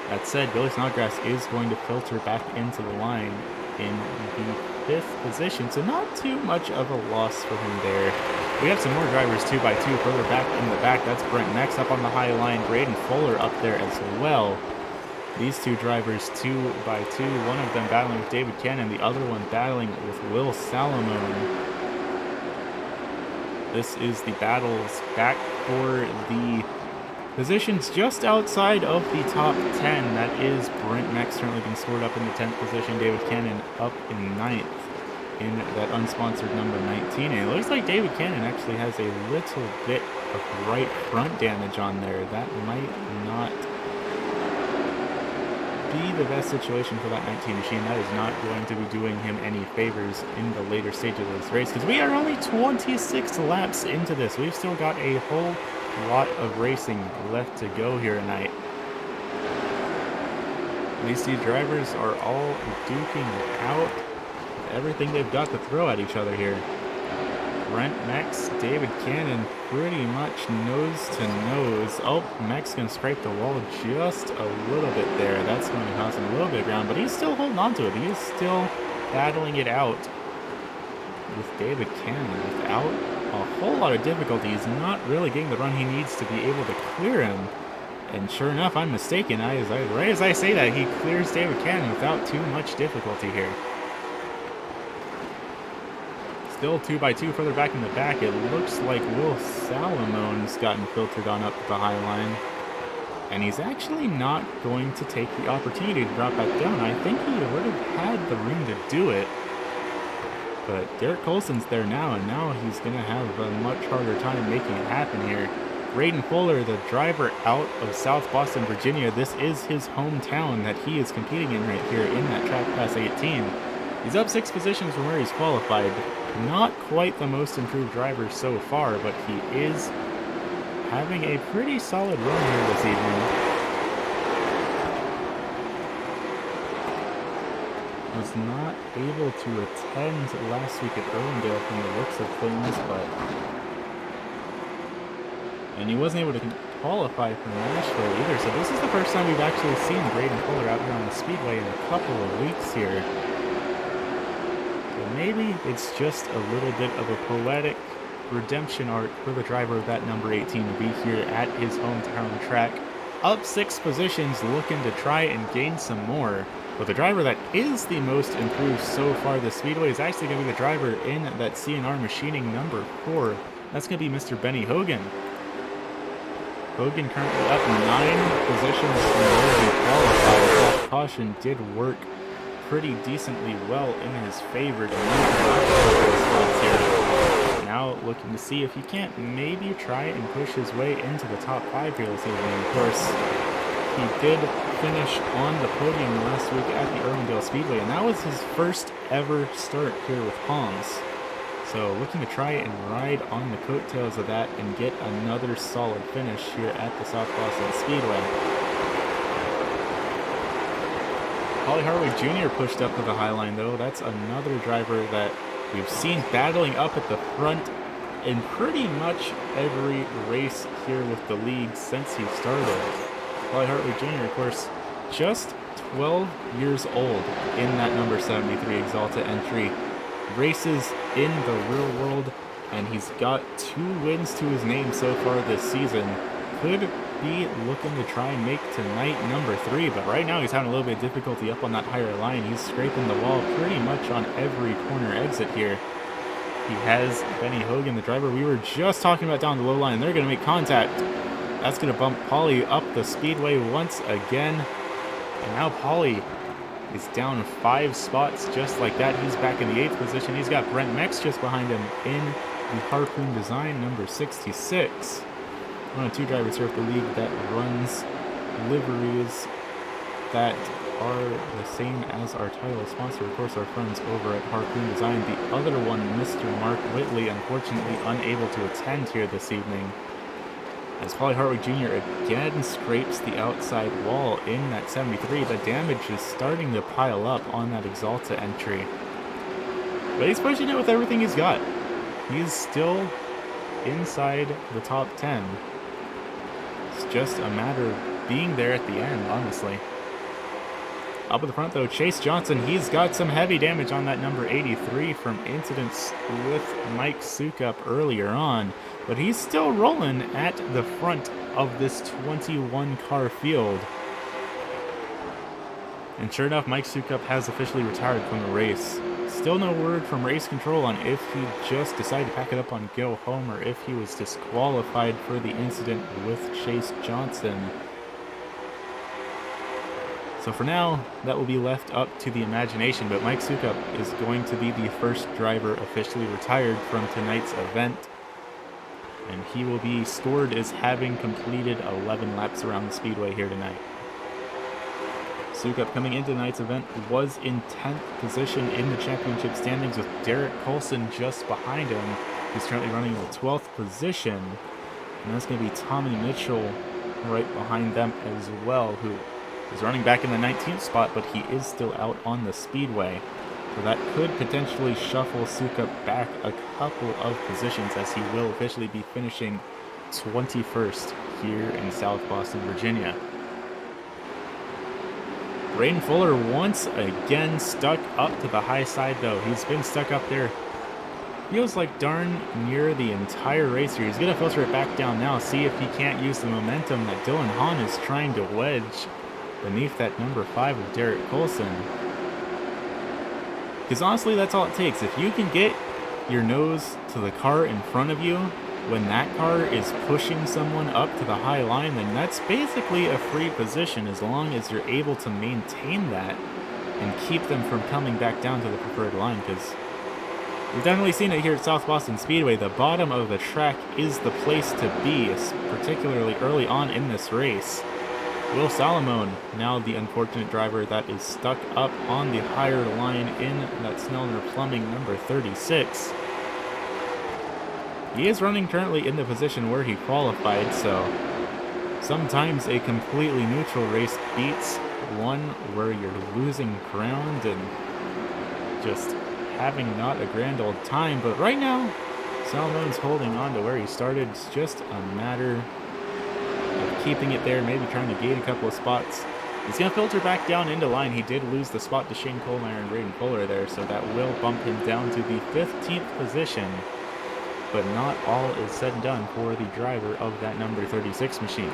That said, Billy Snodgrass is going to filter back into the line in the 5th position, so not too much of a loss for him there. We have some more drivers 2x2 further back in the back. That's Brent Max up on the high line. Braden Fuller up there as well. These two drivers 2x2, one of them battling with David Cannon, the other one battling with Will Salamone. This is the battles back for the positions just outside of the top 10. That is Brent Max currently being scored up in the 10th position. David Cannon up in 9th in that unsponsored number 19. And it looks like David Cannon actually has a little bit of right front damage on there. That might not be the best situation for that 19 machine. That is not going to be doing him any favors in the later stages of this race, because we are only 26 laps into this. We've still got a whole lot of racing left to go here tonight. These two drivers are all duking out everything they've got to throw at each other here. Brent Max, David Cannon pretty much nose to nose. Oh, Max gonna scrape the wall just a little bit there. That's going to cause him a little bit of ground, but he's still holding on to it. He is still battling it out with David Cannon without a whole lot of difficulty. He's not really getting the run he needs to be able to clear him. And sure enough, I'm mistaken. Right as I say that, he clears David Cannon without too much difficulty here. Still 2x2 further back in the back. It looks like Will Salamone's gotten filtered on up the high line. And he's actually not going to take the opportunity to drop back down. I think he would have had the room to do it. But Derek Colson's there now, and now he's going to have a much harder time making it happen here. Braden Fuller, the driver out of South Boston, Virginia. This is his hometown that he is competing in right here in that Track Class 18. He's up 6 positions from where he's qualified. Not quite the most improved driver so far, but he is having a pretty solid run here this evening. Was not able to attend last week at Irwindale from the looks of things, and he wasn't able to qualify for Nashville either, so this is the first time we've actually seen Braden Fuller out here on the Speedway in a couple of weeks here. Maybe it's just a little bit of a poetic redemption arc for the driver of that number 18 to be here at his hometown track. Up 6 positions, looking to try and gain some more. But the driver that is the most improved so far this Speedway is actually going to be the driver in that CNR machining number 4. That's going to be Mr. Benny Hogan. Hogan currently up 9 positions from where he qualified. That caution did work pretty decently well in his favor to now looking to see if he can't maybe try and push his way into the top 5 here this evening. Of course, he did finish on the podium last week at the Irwindale Speedway, and that was his first ever start here with P.A.L.M.S. So looking to try and ride on the coattails of that and get another solid finish here at the South Boston Speedway. Paulie Hartwig Jr. pushed up to the high line, though. That's another driver that we've seen battling up at the front in pretty much every race here with the league since he started. Paulie Hartwig Jr., of course, just 12 years old in that number 73 Exalta entry. Races in the real world, and he's got 2 wins to his name so far this season. Could be looking to try and make tonight number 3, but right now he's having a little bit of difficulty up on that higher line. He's scraping the wall pretty much on every corner exit here. He has Benny Hogan, the driver we were just talking about, down the low line. They're going to make contact. That's going to bump Paulie up the speedway once again. And now Paulie is down 5 spots just like that. He's back in the 8th position. He's got Brent Max just behind him in the Harpoon design number 66. One of 2 drivers here with the league that runs liveries that are the same as our title sponsor, of course, our friends over at Harpoon Design. The other one, Mr. Mark Whitley, unfortunately unable to attend here this evening, as Paulie Hartwig Jr. again scrapes the outside wall in that 73. The damage is starting to pile up on that Exalta entry, but he's pushing it with everything he's got. He's still inside the top 10. It's just a matter of being there at the end, honestly. Up at the front, though, Chase Johnson, he's got some heavy damage on that number 83 from incidents with Mike Sukup earlier on, but he's still rolling at the front of this 21-car field. And sure enough, Mike Sukup has officially retired from the race. Still no word from race control on if he just decided to pack it up and go home or if he was disqualified for the incident with Chase Johnson. So for now, that will be left up to the imagination, but Mike Sukup is going to be the first driver officially retired from tonight's event. And he will be scored as having completed 11 laps around the Speedway here tonight. Sukup coming into tonight's event was in 10th position in the championship standings with Derek Colson just behind him. He's currently running in the 12th position. And that's going to be Tommy Mitchell right behind them as well, who is running back in the 19th spot, but he is still out on the Speedway. So that could potentially shuffle Sukup back a couple of positions, as he will officially be finishing 21st here in South Boston, Virginia. Braden Fuller once again stuck up to the high side, though. He's been stuck up there, feels like darn near the entire race here. He's going to filter it back down now, see if he can't use the momentum that Dylan Hahn is trying to wedge beneath that number 5 of Derek Colson. Because honestly, that's all it takes. If you can get your nose to the car in front of you when that car is pushing someone up to the high line, then that's basically a free position as long as you're able to maintain that and keep them from coming back down to the preferred line. Because we've definitely seen it here at South Boston Speedway. The bottom of the track is the place to be, particularly early on in this race. Will Salamone, now the unfortunate driver that is stuck up on the higher line in that Snellner Plumbing number 36. He is running currently in the position where he qualified, so sometimes a completely neutral race beats one where you're losing ground and just having not a grand old time. But right now, Salamone's holding on to where he started. It's just a matter keeping it there, maybe trying to gain a couple of spots. He's going to filter back down into line. He did lose the spot to Shane Kohlmeyer and Braden Fuller there, so that will bump him down to the 15th position. But not all is said and done for the driver of that number 36 machine.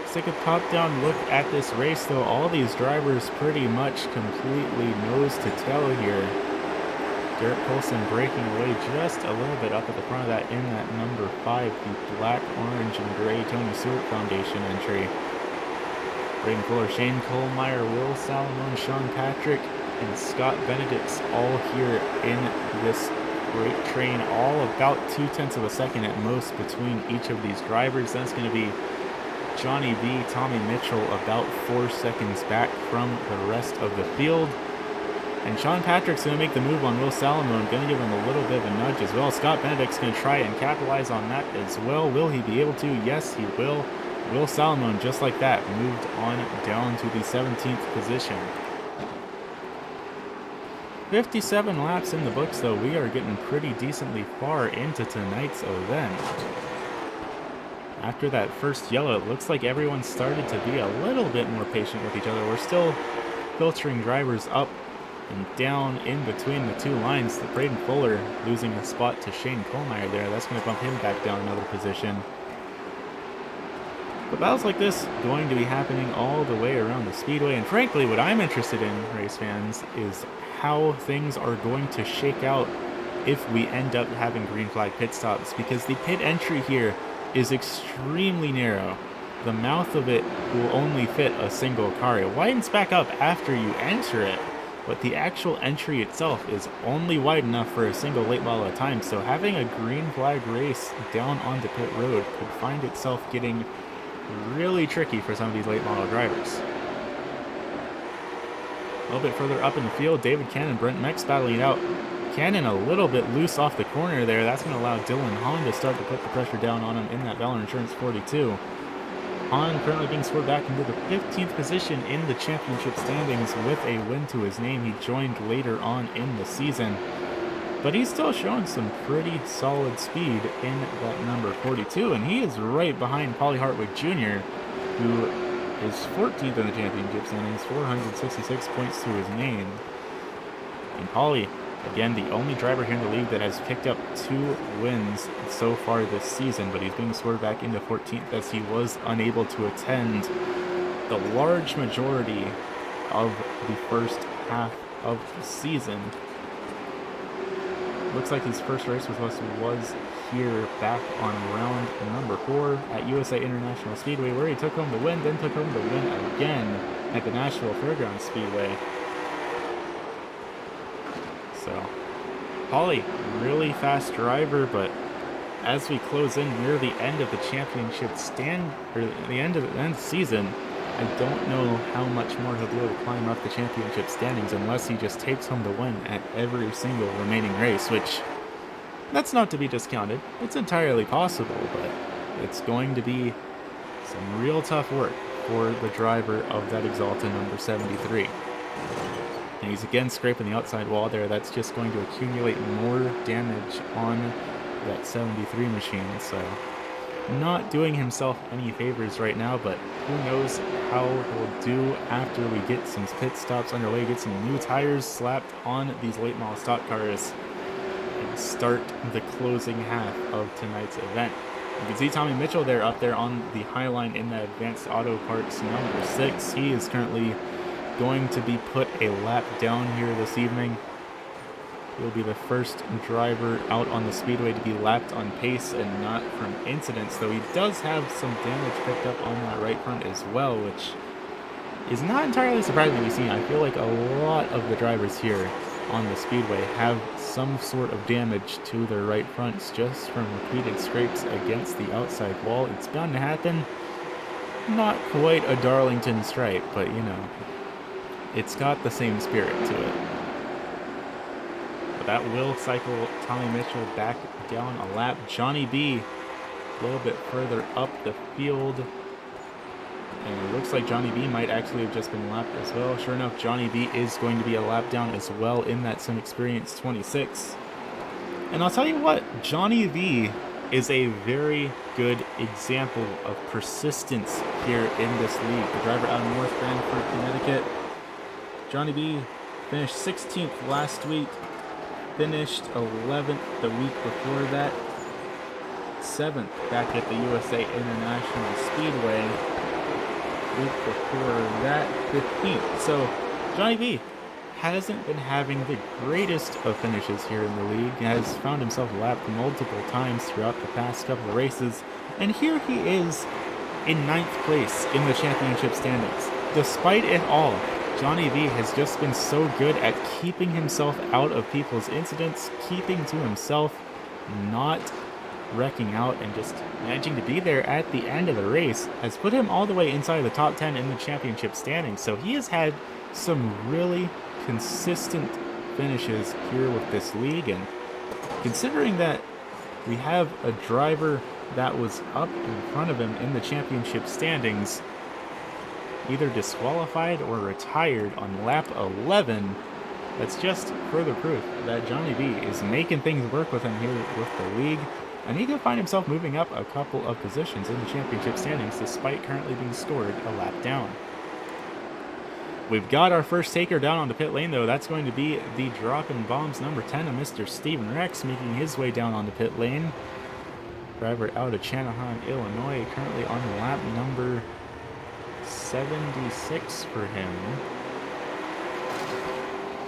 Let's take a top-down look at this race, though. All these drivers pretty much completely nose to tail here. Derek Colson breaking away just a little bit up at the front of that in that number 5, the black, orange, and gray Tony Stewart Foundation entry. Braden Fuller, Shane Kohlmeyer, Will Salamone, Sean Patrick, and Scott Benedict's all here in this great train, all about 0.2 of a second at most between each of these drivers. That's going to be Johnny B, Tommy Mitchell about 4 seconds back from the rest of the field. And Sean Patrick's going to make the move on Will Salamone, going to give him a little bit of a nudge as well. Scott Benedict's going to try and capitalize on that as well. Will he be able to? Yes, he will. Will Salamone, just like that, moved on down to the 17th position. 57 laps in the books, though. We are getting pretty decently far into tonight's event. After that first yellow, it looks like everyone started to be a little bit more patient with each other. We're still filtering drivers up and down in between the two lines. The Braden Fuller losing a spot to Shane Kohlmeyer there. That's going to bump him back down another position. But battles like this going to be happening all the way around the Speedway. And frankly, what I'm interested in, race fans, is how things are going to shake out if we end up having green flag pit stops. Because the pit entry here is extremely narrow. The mouth of it will only fit a single car. It widens back up after you enter it, but the actual entry itself is only wide enough for a single late model at a time, so having a green flag race down onto pit road could find itself getting really tricky for some of these late model drivers. A little bit further up in the field, David Cannon, Brent Mex battling it out. Cannon a little bit loose off the corner there. That's going to allow Dylan Hahn to start to put the pressure down on him in that Valor Insurance 42. Hahn currently being scored back into the 15th position in the championship standings with a win to his name. He joined later on in the season, but he's still showing some pretty solid speed in that number 42, and he is right behind Paulie Hartwig Jr., who is 14th in the championship standings, 466 points to his name. And Paulie, again, the only driver here in the league that has picked up 2 wins so far this season, but he's being scored back into 14th as he was unable to attend the large majority of the first half of the season. Looks like his first race with us was here back on round number 4 at USA International Speedway, where he took home the win, then took home the win again at the Nashville Fairgrounds Speedway. So, Paulie, really fast driver, but as we close in near the end of the championship the end of the season, I don't know how much more he'll be able to climb up the championship standings unless he just takes home the win at every single remaining race, which, that's not to be discounted. It's entirely possible, but it's going to be some real tough work for the driver of that Exalta number 73. And he's again scraping the outside wall there. That's just going to accumulate more damage on that 73 machine, so not doing himself any favors right now, but who knows how he'll do after we get some pit stops underway, get some new tires slapped on these late model stock cars, and start the closing half of tonight's event. You can see Tommy Mitchell there up there on the high line in the Advanced Auto Parts number 6. He is currently going to be put a lap down here this evening. He'll be the first driver out on the speedway to be lapped on pace and not from incidents, though he does have some damage picked up on that right front as well, which is not entirely surprising to be seen. I feel like a lot of the drivers here on the speedway have some sort of damage to their right fronts just from repeated scrapes against the outside wall. It's bound to happen. Not quite a Darlington stripe, but you know, it's got the same spirit to it. But that will cycle Tommy Mitchell back down a lap. Johnny B a little bit further up the field. And it looks like Johnny B might actually have just been lapped as well. Sure enough, Johnny B is going to be a lap down as well in that Sim Experience 26. And I'll tell you what, Johnny B is a very good example of persistence here in this league. The driver out of North Branford, Connecticut. Johnny B finished 16th last week, finished 11th the week before that, 7th back at the USA International Speedway. Week before that, 15th. So Johnny B hasn't been having the greatest of finishes here in the league. He has found himself lapped multiple times throughout the past couple of races, and here he is in 9th place in the championship standings. Despite it all, Johnny B has just been so good at keeping himself out of people's incidents, keeping to himself, not wrecking out, and just managing to be there at the end of the race has put him all the way inside the top 10 in the championship standings. So he has had some really consistent finishes here with this league, and considering that we have a driver that was up in front of him in the championship standings either disqualified or retired on lap 11, that's just further proof that Johnny B is making things work with him here with the league, and he could find himself moving up a couple of positions in the championship standings despite currently being scored a lap down. We've got our first taker down on the pit lane, though. That's going to be the dropping bombs number 10 of Mr. Steven Rex, making his way down on the pit lane. Driver out of Channahon, Illinois, currently on lap number 76 for him.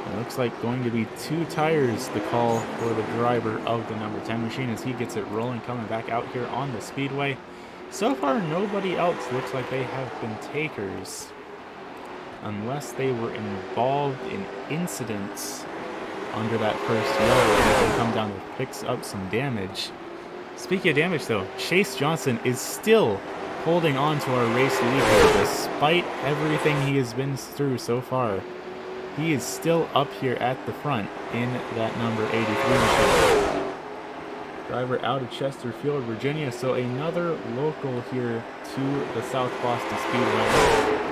It looks like going to be 2 tires the call for the driver of the number 10 machine as he gets it rolling, coming back out here on the speedway. So far, nobody else looks like they have been takers, unless they were involved in incidents under that first yellow and they come down and picks up some damage. Speaking of damage, though, Chase Johnson is still holding on to our race lead here despite everything he has been through so far. He is still up here at the front in that number 83 machine. Driver out of Chesterfield, Virginia, so another local here to the South Boston Speedway.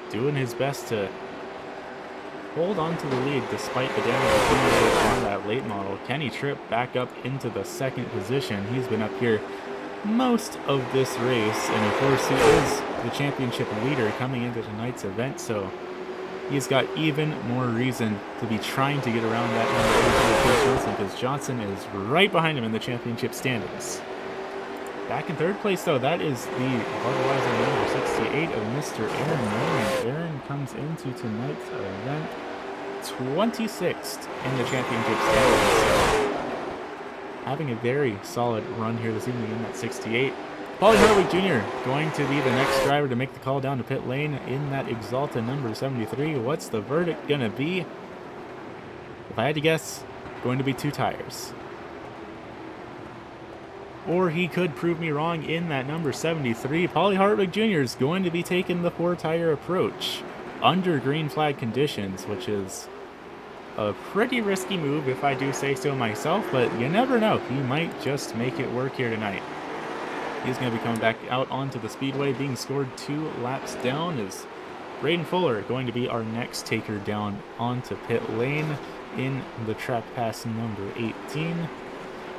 Doing his best to hold on to the lead despite the damage accumulated on that late model. Kenny Tripp back up into the 2nd position. He's been up here most of this race, and of course he is the championship leader coming into tonight's event, so he's got even more reason to be trying to get around that number 82 Johnson, because Johnson is right behind him in the championship standings. Back in third place, though, that is the Budweiser number 68 of Mr. Aaron Raymond. Aaron comes into tonight's event 26th in the championship standings. So having a very solid run here this evening in that 68. Paulie Hartwig Jr. going to be the next driver to make the call down to pit lane in that Exalta number 73. What's the verdict going to be? If I had to guess, going to be 2 tires. Or he could prove me wrong in that number 73. Paulie Hartwig Jr. is going to be taking the 4-tire approach under green flag conditions, which is a pretty risky move if I do say so myself, but you never know. He might just make it work here tonight. He's going to be coming back out onto the speedway, being scored 2 laps down. Is Braden Fuller going to be our next taker down onto pit lane in the track pass number 18.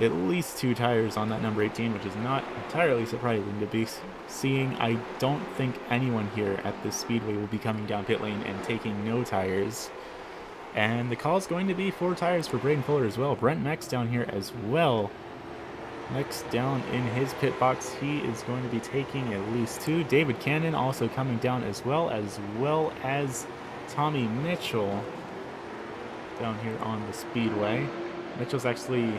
At least 2 tires on that number 18, which is not entirely surprising to be seeing. I don't think anyone here at this speedway will be coming down pit lane and taking no tires. And the call is going to be 4 tires for Braden Fuller as well. Brent Mex down here as well. Mex down in his pit box. He is going to be taking at least 2. David Cannon also coming down as well as Tommy Mitchell down here on the speedway. Mitchell's actually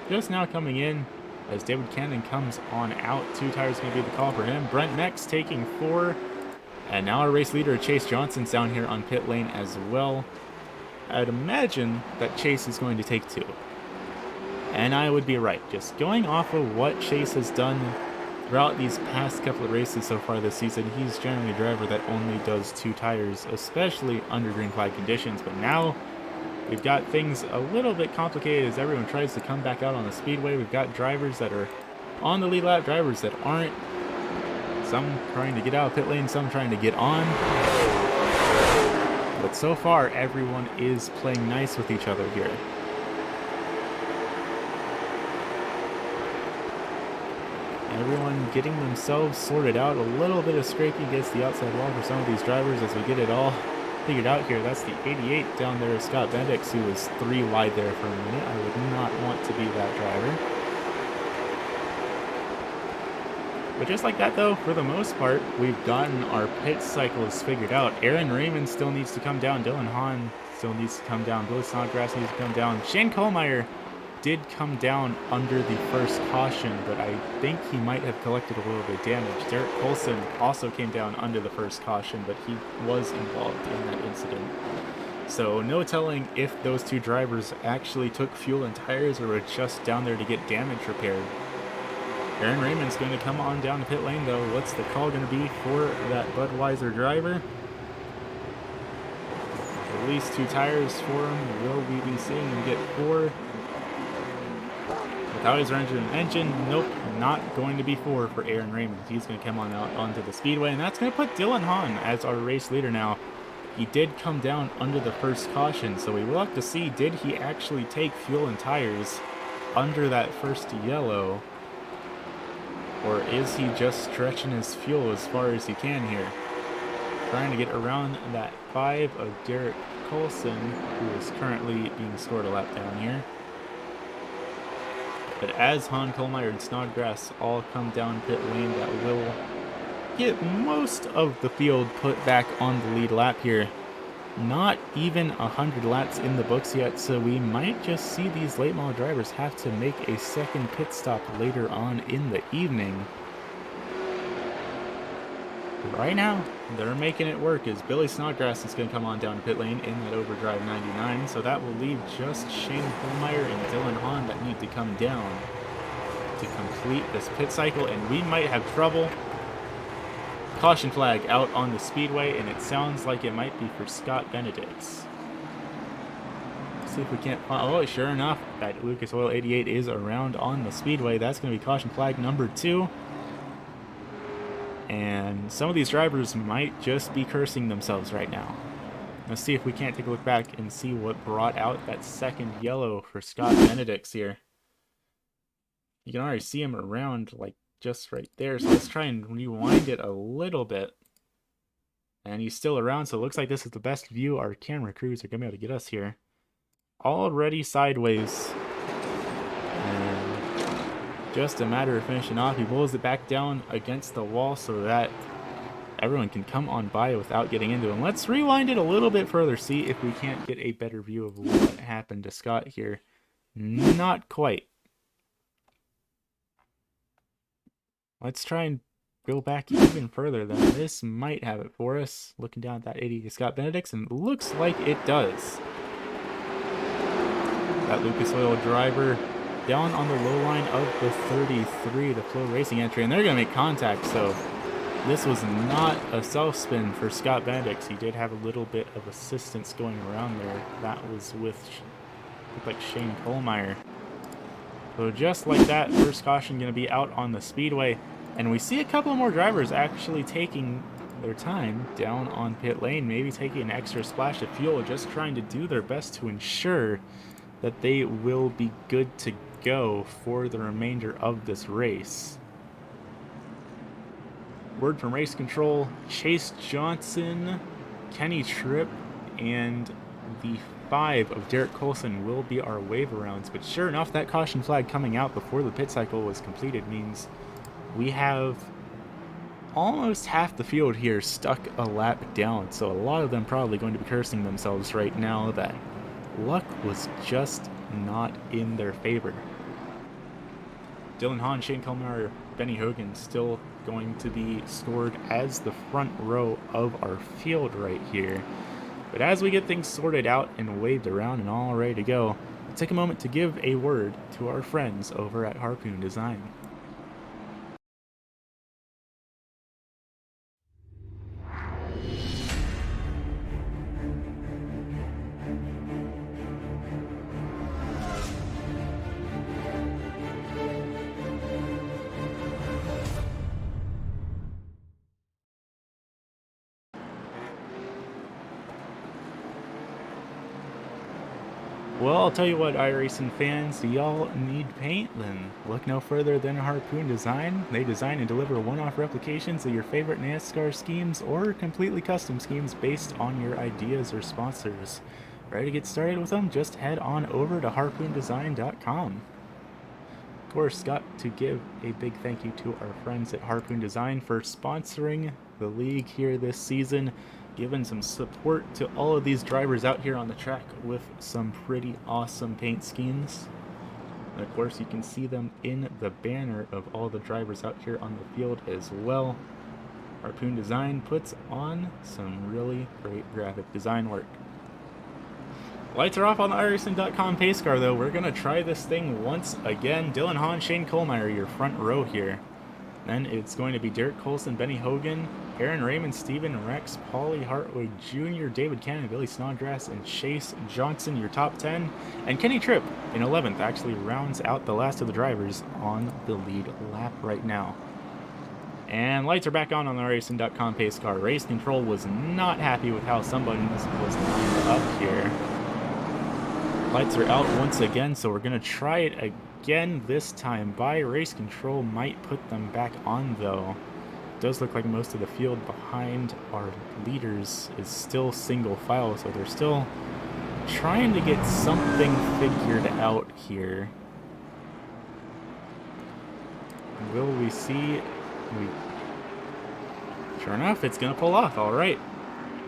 just now coming in as David Cannon comes on out. 2 tires going to be the call for him. Brent Mex taking 4. And now our race leader, Chase Johnson's down here on pit lane as well. I'd imagine that Chase is going to take 2. And I would be right. Just going off of what Chase has done throughout these past couple of races so far this season, he's generally a driver that only does 2 tires, especially under green flag conditions. But now we've got things a little bit complicated as everyone tries to come back out on the speedway. We've got drivers that are on the lead lap, drivers that aren't. Some trying to get out of pit lane, some trying to get on. But so far, everyone is playing nice with each other here. Everyone getting themselves sorted out. A little bit of scraping against the outside wall for some of these drivers as we get it all figured out here. That's the 88 down there, Scott Bendix, who was 3 wide there for a minute. I would not want to be that driver. But just like that, though, for the most part, we've gotten our pit cycles figured out. Aaron Raymond still needs to come down. Dylan Hahn still needs to come down. Billy Snodgrass needs to come down. Shane Kohlmeyer did come down under the first caution, but I think he might have collected a little bit of damage. Derek Colson also came down under the first caution, but he was involved in that incident. So no telling if those 2 drivers actually took fuel and tires or were just down there to get damage repaired. Aaron Raymond's going to come on down to pit lane, though. What's the call going to be for that Budweiser driver? At least 2 tires for him. Will we be seeing him get 4? Without his engine, nope, not going to be 4 for Aaron Raymond. He's going to come on out onto the speedway, and that's going to put Dylan Hahn as our race leader now. He did come down under the first caution, so we will have to see, did he actually take fuel and tires under that first yellow? Or is he just stretching his fuel as far as he can here? Trying to get around that 5 of Derek Colson, who is currently being scored a lap down here. But as Hahn, Kohlmeyer, and Snodgrass all come down pit lane, that will get most of the field put back on the lead lap here. Not even 100 laps in the books yet, so we might just see these late model drivers have to make a second pit stop later on in the evening. But right now, they're making it work as Billy Snodgrass is going to come on down to pit lane in that overdrive 99, so that will leave just Shane Kohlmeyer and Dylan Hahn that need to come down to complete this pit cycle, and we might have trouble. Caution flag out on the speedway, and it sounds like it might be for Scott Benedict's. See if we can't find. Oh, sure enough, that Lucas Oil 88 is around on the speedway. That's going to be caution flag number 2. And some of these drivers might just be cursing themselves right now. Let's see if we can't take a look back and see what brought out that second yellow for Scott Benedict's here. You can already see him around like just right there. So let's try and rewind it a little bit. And he's still around, so it looks like this is the best view our camera crews are going to be able to get us here. Already sideways. And just a matter of finishing off. He pulls it back down against the wall so that everyone can come on by without getting into him. Let's rewind it a little bit further, see if we can't get a better view of what happened to Scott here. Not quite. Let's try and go back even further then. This might have it for us. Looking down at that 80 Scott Benedict's, and looks like it does. That Lucas Oil driver down on the low line of the 33, the Flow Racing entry, and they're going to make contact, so this was not a self-spin for Scott Benedict. He did have a little bit of assistance going around there. That was with, looked like Shane Kohlmeyer. So just like that, first caution going to be out on the Speedway. And we see a couple more drivers actually taking their time down on pit lane, maybe taking an extra splash of fuel, just trying to do their best to ensure that they will be good to go for the remainder of this race. Word from race control, Chase Johnson, Kenny Tripp, and the 5 of Derek Colson will be our wave rounds. But sure enough, that caution flag coming out before the pit cycle was completed means we have almost half the field here stuck a lap down. So a lot of them probably going to be cursing themselves right now that luck was just not in their favor. Dylan Hahn, Shane Kohlmeyer, Benny Hogan still going to be scored as the front row of our field right here. But as we get things sorted out and waved around and all ready to go, let's take a moment to give a word to our friends over at Harpoon Design. Well, I'll tell you what, iRacing fans, do y'all need paint? Then look no further than Harpoon Design. They design and deliver one-off replications of your favorite NASCAR schemes or completely custom schemes based on your ideas or sponsors. Ready to get started with them? Just head on over to harpoondesign.com. Of course, got to give a big thank you to our friends at Harpoon Design for sponsoring the league here this season, giving some support to all of these drivers out here on the track with some pretty awesome paint schemes. And of course, you can see them in the banner of all the drivers out here on the field as well. Harpoon Design puts on some really great graphic design work. Lights are off on the iRacing.com pace car, though. We're going to try this thing once again. Dylan Hahn, Shane Kohlmeyer, your front row here. Then it's going to be Derek Colson, Benny Hogan, Aaron Raymond, Steven Rex, Paulie Hartwig Jr., David Cannon, Billy Snodgrass, and Chase Johnson, your top 10. And Kenny Tripp in 11th actually rounds out the last of the drivers on the lead lap right now. And lights are back on the iRacing.com pace car. Race control was not happy with how somebody was lined up here. Lights are out once again, so we're going to try it again this time. By race control might put them back on, though. It does look like most of the field behind our leaders is still single file, so they're still trying to get something figured out here. Will we see? Sure enough, it's going to pull off. All right.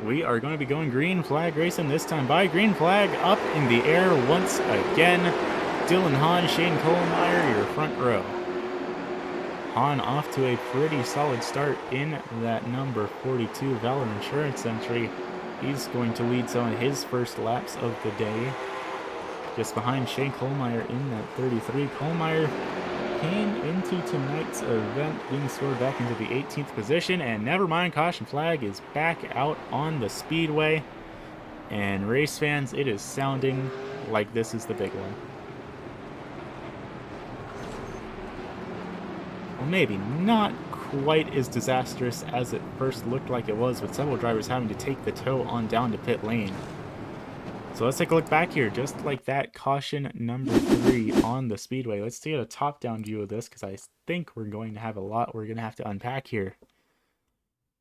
We are going to be going green flag racing this time. By green flag up in the air once again. Dylan Hahn, Shane Kohlmeyer, your front row. Hahn off to a pretty solid start in that number 42 Valor Insurance entry. He's going to lead some of his first laps of the day. Just behind Shane Kohlmeyer in that 33. Kohlmeyer came into tonight's event being scored back into the 18th position, and never mind, caution flag is back out on the Speedway. And race fans, it is sounding like this is the big one. Well, maybe not quite as disastrous as it first looked like it was, with several drivers having to take the tow on down to pit lane. So let's take a look back here, just like that, caution number 3 on the Speedway. Let's take a top-down view of this, because I think we're going to have a lot we're going to have to unpack here.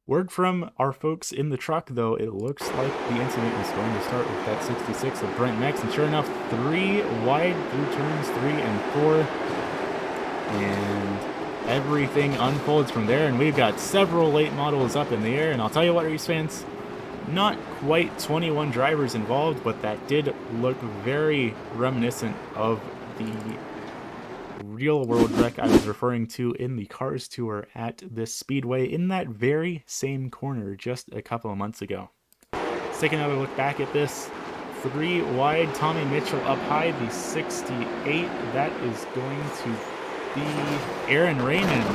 Word from our folks in the truck, though, it looks like the incident is going to start with that 66 of Brent Mex, and sure enough, 3 wide through turns 3 and 4, and everything unfolds from there, and we've got several late models up in the air, and I'll tell you what, race fans, not quite 21 drivers involved, but that did look very reminiscent of the real-world wreck I was referring to in the Cars Tour at this Speedway in that very same corner just a couple of months ago. Let's take another look back at this. 3 wide, Tommy Mitchell up high, the 68. That is going to be Aaron Raymond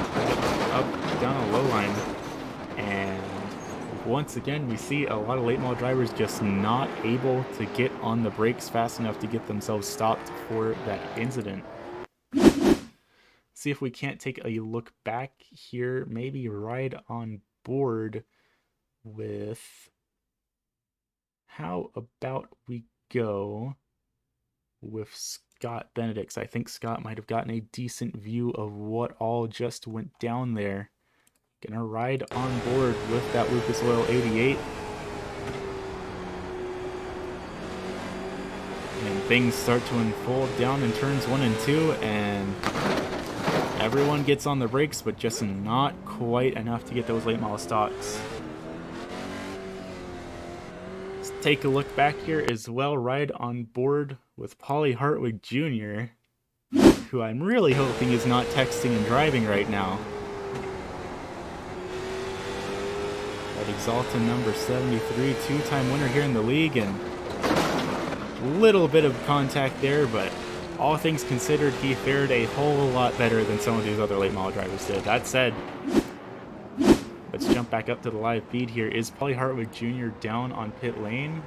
up down a low line. And once again, we see a lot of late model drivers just not able to get on the brakes fast enough to get themselves stopped for that incident. See if we can't take a look back here, maybe ride on board with, how about we go with Scott Benedict's. I think Scott might have gotten a decent view of what all just went down there. Gonna ride on board with that Lucas Oil 88. And things start to unfold down in turns 1 and 2, and everyone gets on the brakes, but just not quite enough to get those late model stocks. Let's take a look back here as well. Ride on board with Paulie Hartwig Jr., who I'm really hoping is not texting and driving right now. That Exalta number 73, 2-time winner here in the league, and a little bit of contact there, but all things considered, he fared a whole lot better than some of these other late model drivers did. That said, let's jump back up to the live feed here. Is Paulie Hartwig Jr. down on pit lane?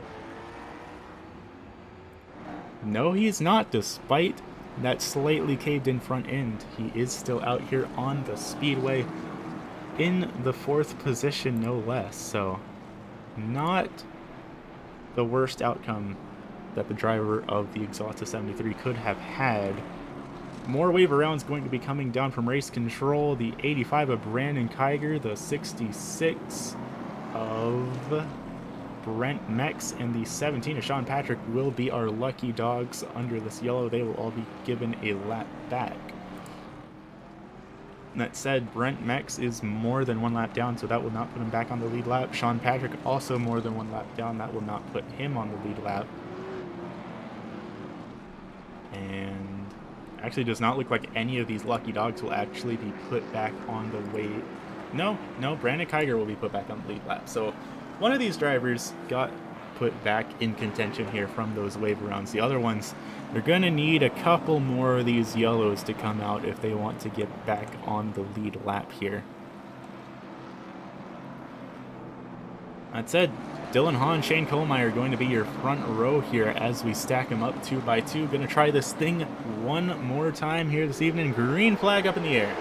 No, he's not, despite that slightly caved in front end. He is still out here on the Speedway in the 4th position, no less. So, not the worst outcome that the driver of the Exalta 73 could have had. More wave rounds going to be coming down from race control. The 85 of Brandon Kiger, the 66 of Brent Mex, and the 17 of Sean Patrick will be our lucky dogs under this yellow. They will all be given a lap back. That said, Brent Mex is more than 1 lap down, so that will not put him back on the lead lap. Sean Patrick also more than 1 lap down. That will not put him on the lead lap. And actually does not look like any of these lucky dogs will actually be put back on the way. No, Brandon Kiger will be put back on the lead lap. So one of these drivers got put back in contention here from those wave rounds. The other ones, they're going to need a couple more of these yellows to come out if they want to get back on the lead lap here. That said, Dylan Hahn, Shane Kohlmeyer are going to be your front row here as we stack them up 2 by 2. Going to try this thing one more time here this evening. Green flag up in the air.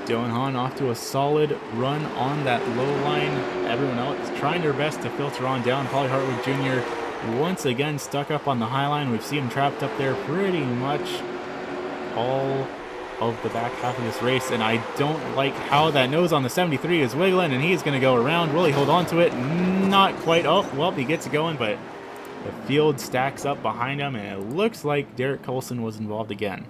Dylan Hahn off to a solid run on that low line. Everyone else trying their best to filter on down. Paulie Hartwig Jr. once again stuck up on the high line. We've seen him trapped up there pretty much all of the back half of this race, and I don't like how that nose on the 73 is wiggling, and he's going to go around. Will he hold on to it? Not quite. Oh, well, he gets it going, but the field stacks up behind him, and it looks like Derek Colson was involved again.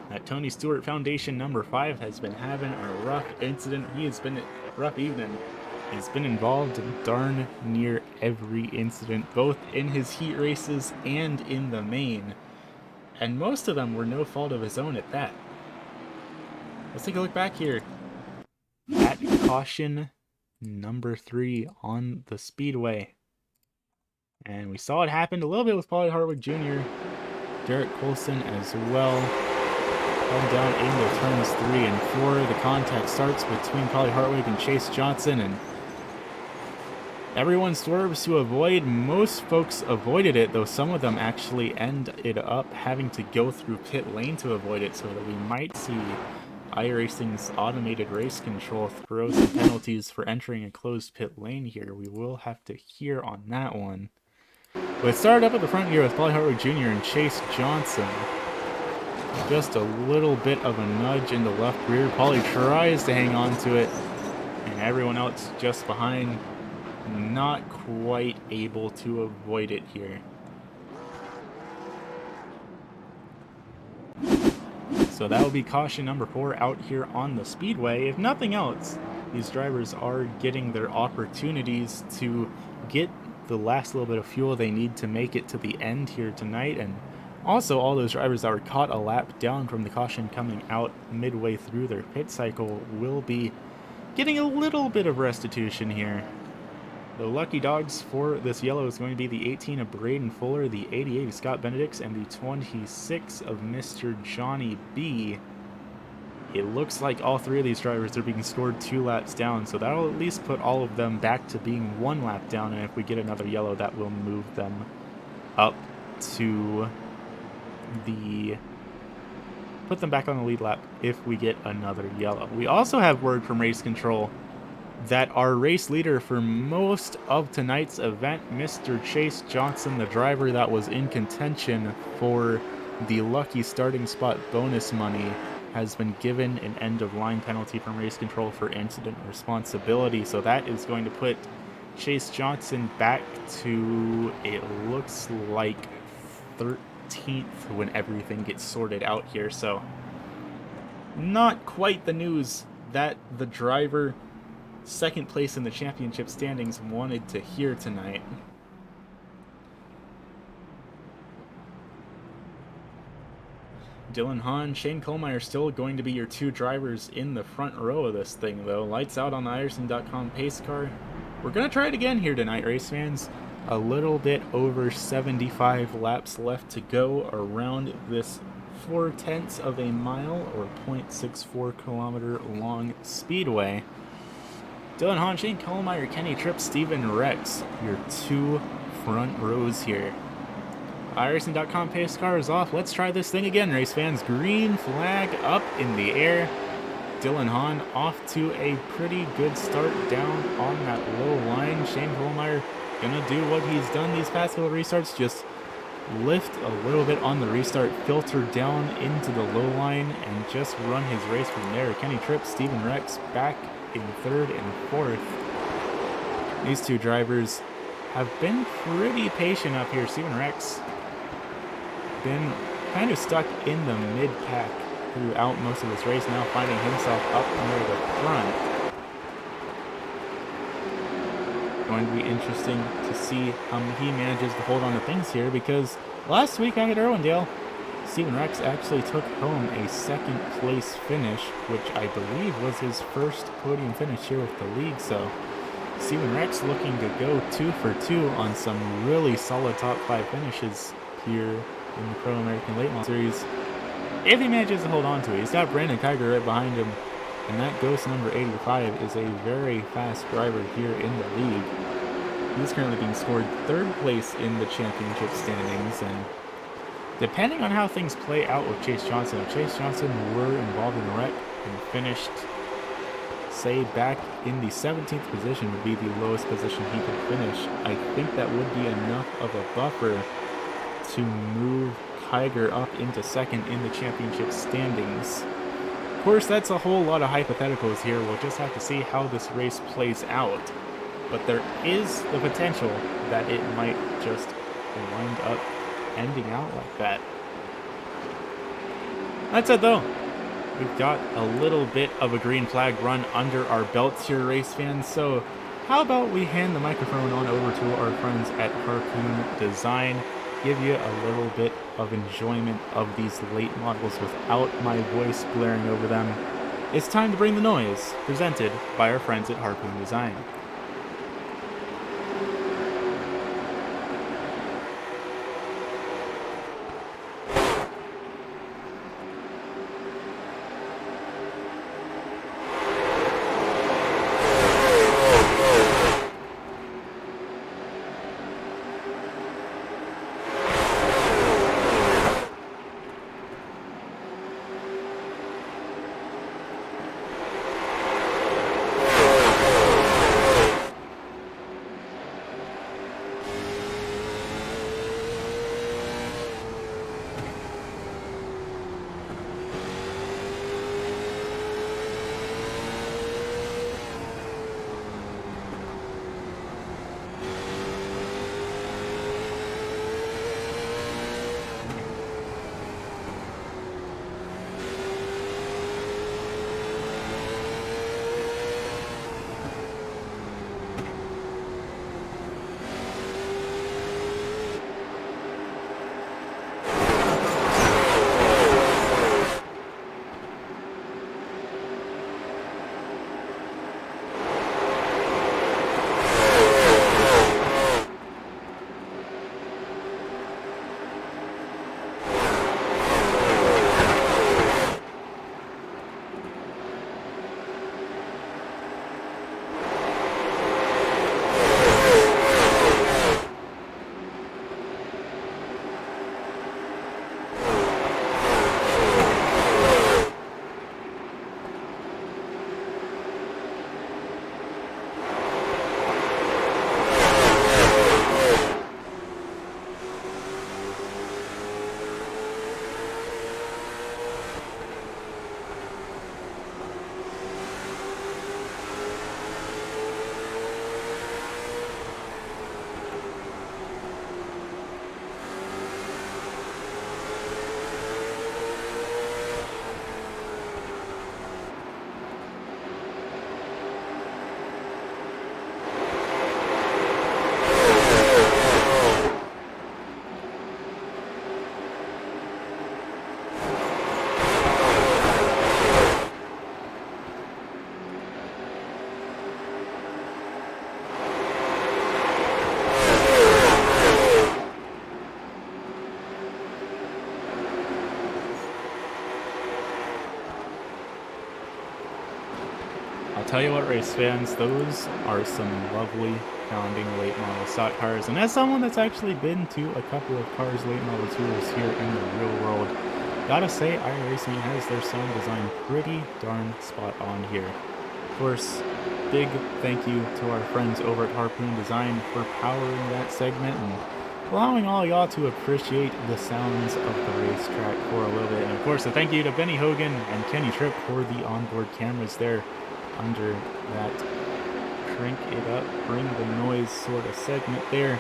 That Tony Stewart Foundation number 5 has been having a rough incident. He has been rough evening. He's been involved in darn near every incident, both in his heat races and in the main. And most of them were no fault of his own at that. Let's take a look back here at caution number 3 on the Speedway. And we saw it happen a little bit with Paulie Hartwig Jr., Derek Colson as well. Heading down into turns 3 and 4. The contact starts between Paulie Hartwig and Chase Johnson, and everyone swerves to avoid. Most folks avoided it, though some of them actually ended up having to go through pit lane to avoid it, so that we might see iRacing's automated race control throws some penalties for entering a closed pit lane here. We will have to hear on that one. But it started up at the front here with Paulie Hartwick Jr. and Chase Johnson. Just a little bit of a nudge in the left rear. Paulie tries to hang on to it, and everyone else just behind, not quite able to avoid it here. So that will be caution number 4 out here on the Speedway. If nothing else, these drivers are getting their opportunities to get the last little bit of fuel they need to make it to the end here tonight. And also all those drivers that were caught a lap down from the caution coming out midway through their pit cycle will be getting a little bit of restitution here. The lucky dogs for this yellow is going to be the 18 of Braden Fuller, the 88 of Scott Benedicts, and the 26 of Mr. Johnny B. It looks like all 3 of these drivers are being scored 2 laps down, so that'll at least put all of them back to being 1 lap down, and if we get another yellow, that will move them up to put them back on the lead lap if we get another yellow. We also have word from race control that our race leader for most of tonight's event, Mr. Chase Johnson, the driver that was in contention for the lucky starting spot bonus money, has been given an end-of-line penalty from race control for incident responsibility. So that is going to put Chase Johnson back to, it looks like, 13th when everything gets sorted out here. So not quite the news that the driver second place in the championship standings wanted to hear tonight. Dylan Hahn, Shane Kohlmeyer still going to be your 2 drivers in the front row of this thing, though. Lights out on the iRacing.com pace car. We're going to try it again here tonight, race fans. A little bit over 75 laps left to go around this 0.4 of a mile or 0.64 kilometer long speedway. Dylan Hahn, Shane Kohlmeyer, Kenny Tripp, Steven Rex, your 2 front rows here. iRacing.com pace car is off. Let's try this thing again, race fans. Green flag up in the air. Dylan Hahn off to a pretty good start down on that low line. Shane Kohlmeyer gonna do what he's done these past couple restarts, just lift a little bit on the restart, filter down into the low line, and just run his race from there. Kenny Tripp, Steven Rex back in 3rd and 4th. These 2 drivers have been pretty patient up here. Steven Rex been kind of stuck in the mid-pack throughout most of this race, now finding himself up near the front. Going to be interesting to see how he manages to hold on to things here, because last week out at Irwindale, Steven Rex actually took home a 2nd place finish, which I believe was his first podium finish here with the league. So Steven Rex looking to go 2 for 2 on some really solid top 5 finishes here in the Pro American Late Model Series. If he manages to hold on to it, he's got Brandon Kiger right behind him, and that ghost number 85 is a very fast driver here in the league. He's currently being scored 3rd place in the championship standings, and depending on how things play out with Chase Johnson, if Chase Johnson were involved in a wreck and finished, say, back in the 17th position would be the lowest position he could finish, I think that would be enough of a buffer to move Kiger up into 2nd in the championship standings. Of course, that's a whole lot of hypotheticals here. We'll just have to see how this race plays out. But there is the potential that it might just wind up ending out like that. That said, though, we've got a little bit of a green flag run under our belts here, race fans. So how about we hand the microphone on over to our friends at Harpoon Design, give you a little bit of enjoyment of these late models without my voice blaring over them. It's time to bring the noise, presented by our friends at Harpoon Design. tell you what, race fans, those are some lovely sounding late model stock cars. And as someone that's actually been to a couple of Cars late model tours here in the real world, gotta say iRacing has their sound design pretty darn spot on here. Of course, big thank you to our friends over at Harpoon Design for powering that segment and allowing all y'all to appreciate the sounds of the racetrack for a little bit. And of course, a thank you to Benny Hogan and Kenny Tripp for the onboard cameras there under that crank it up, bring the noise sort of segment there.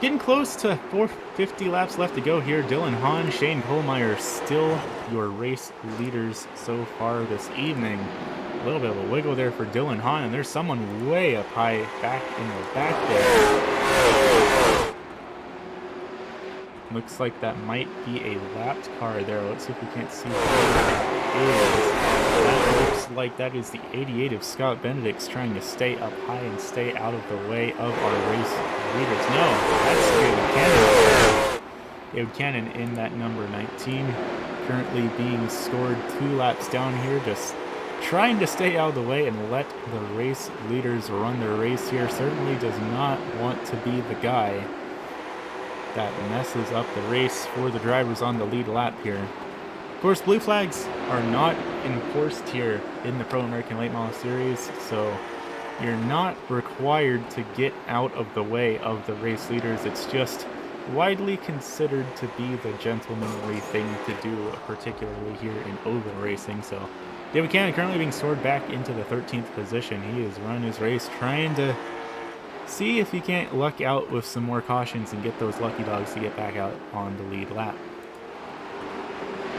Getting close to 450 laps left to go here. Dylan Hahn, Shane Kohlmeyer, still your race leaders so far this evening. A little bit of a wiggle there for Dylan Hahn, and there's someone way up high back in the back there. Looks like that might be a lapped car there. Let's see if we can't see what it is. That looks like that is the 88 of Scott Benedict's trying to stay up high and stay out of the way of our race leaders. No, that's David Cannon. David Cannon in that number 19, currently being scored 2 laps down here, just trying to stay out of the way and let the race leaders run their race here. Certainly does not want to be the guy that messes up the race for the drivers on the lead lap here. Of course, blue flags are not enforced here in the Pro American Late Model Series, so you're not required to get out of the way of the race leaders. It's just widely considered to be the gentlemanly thing to do, particularly here in oval racing. So David Cannon currently being scored back into the 13th position. He is running his race, trying to see if he can't luck out with some more cautions and get those lucky dogs to get back out on the lead lap.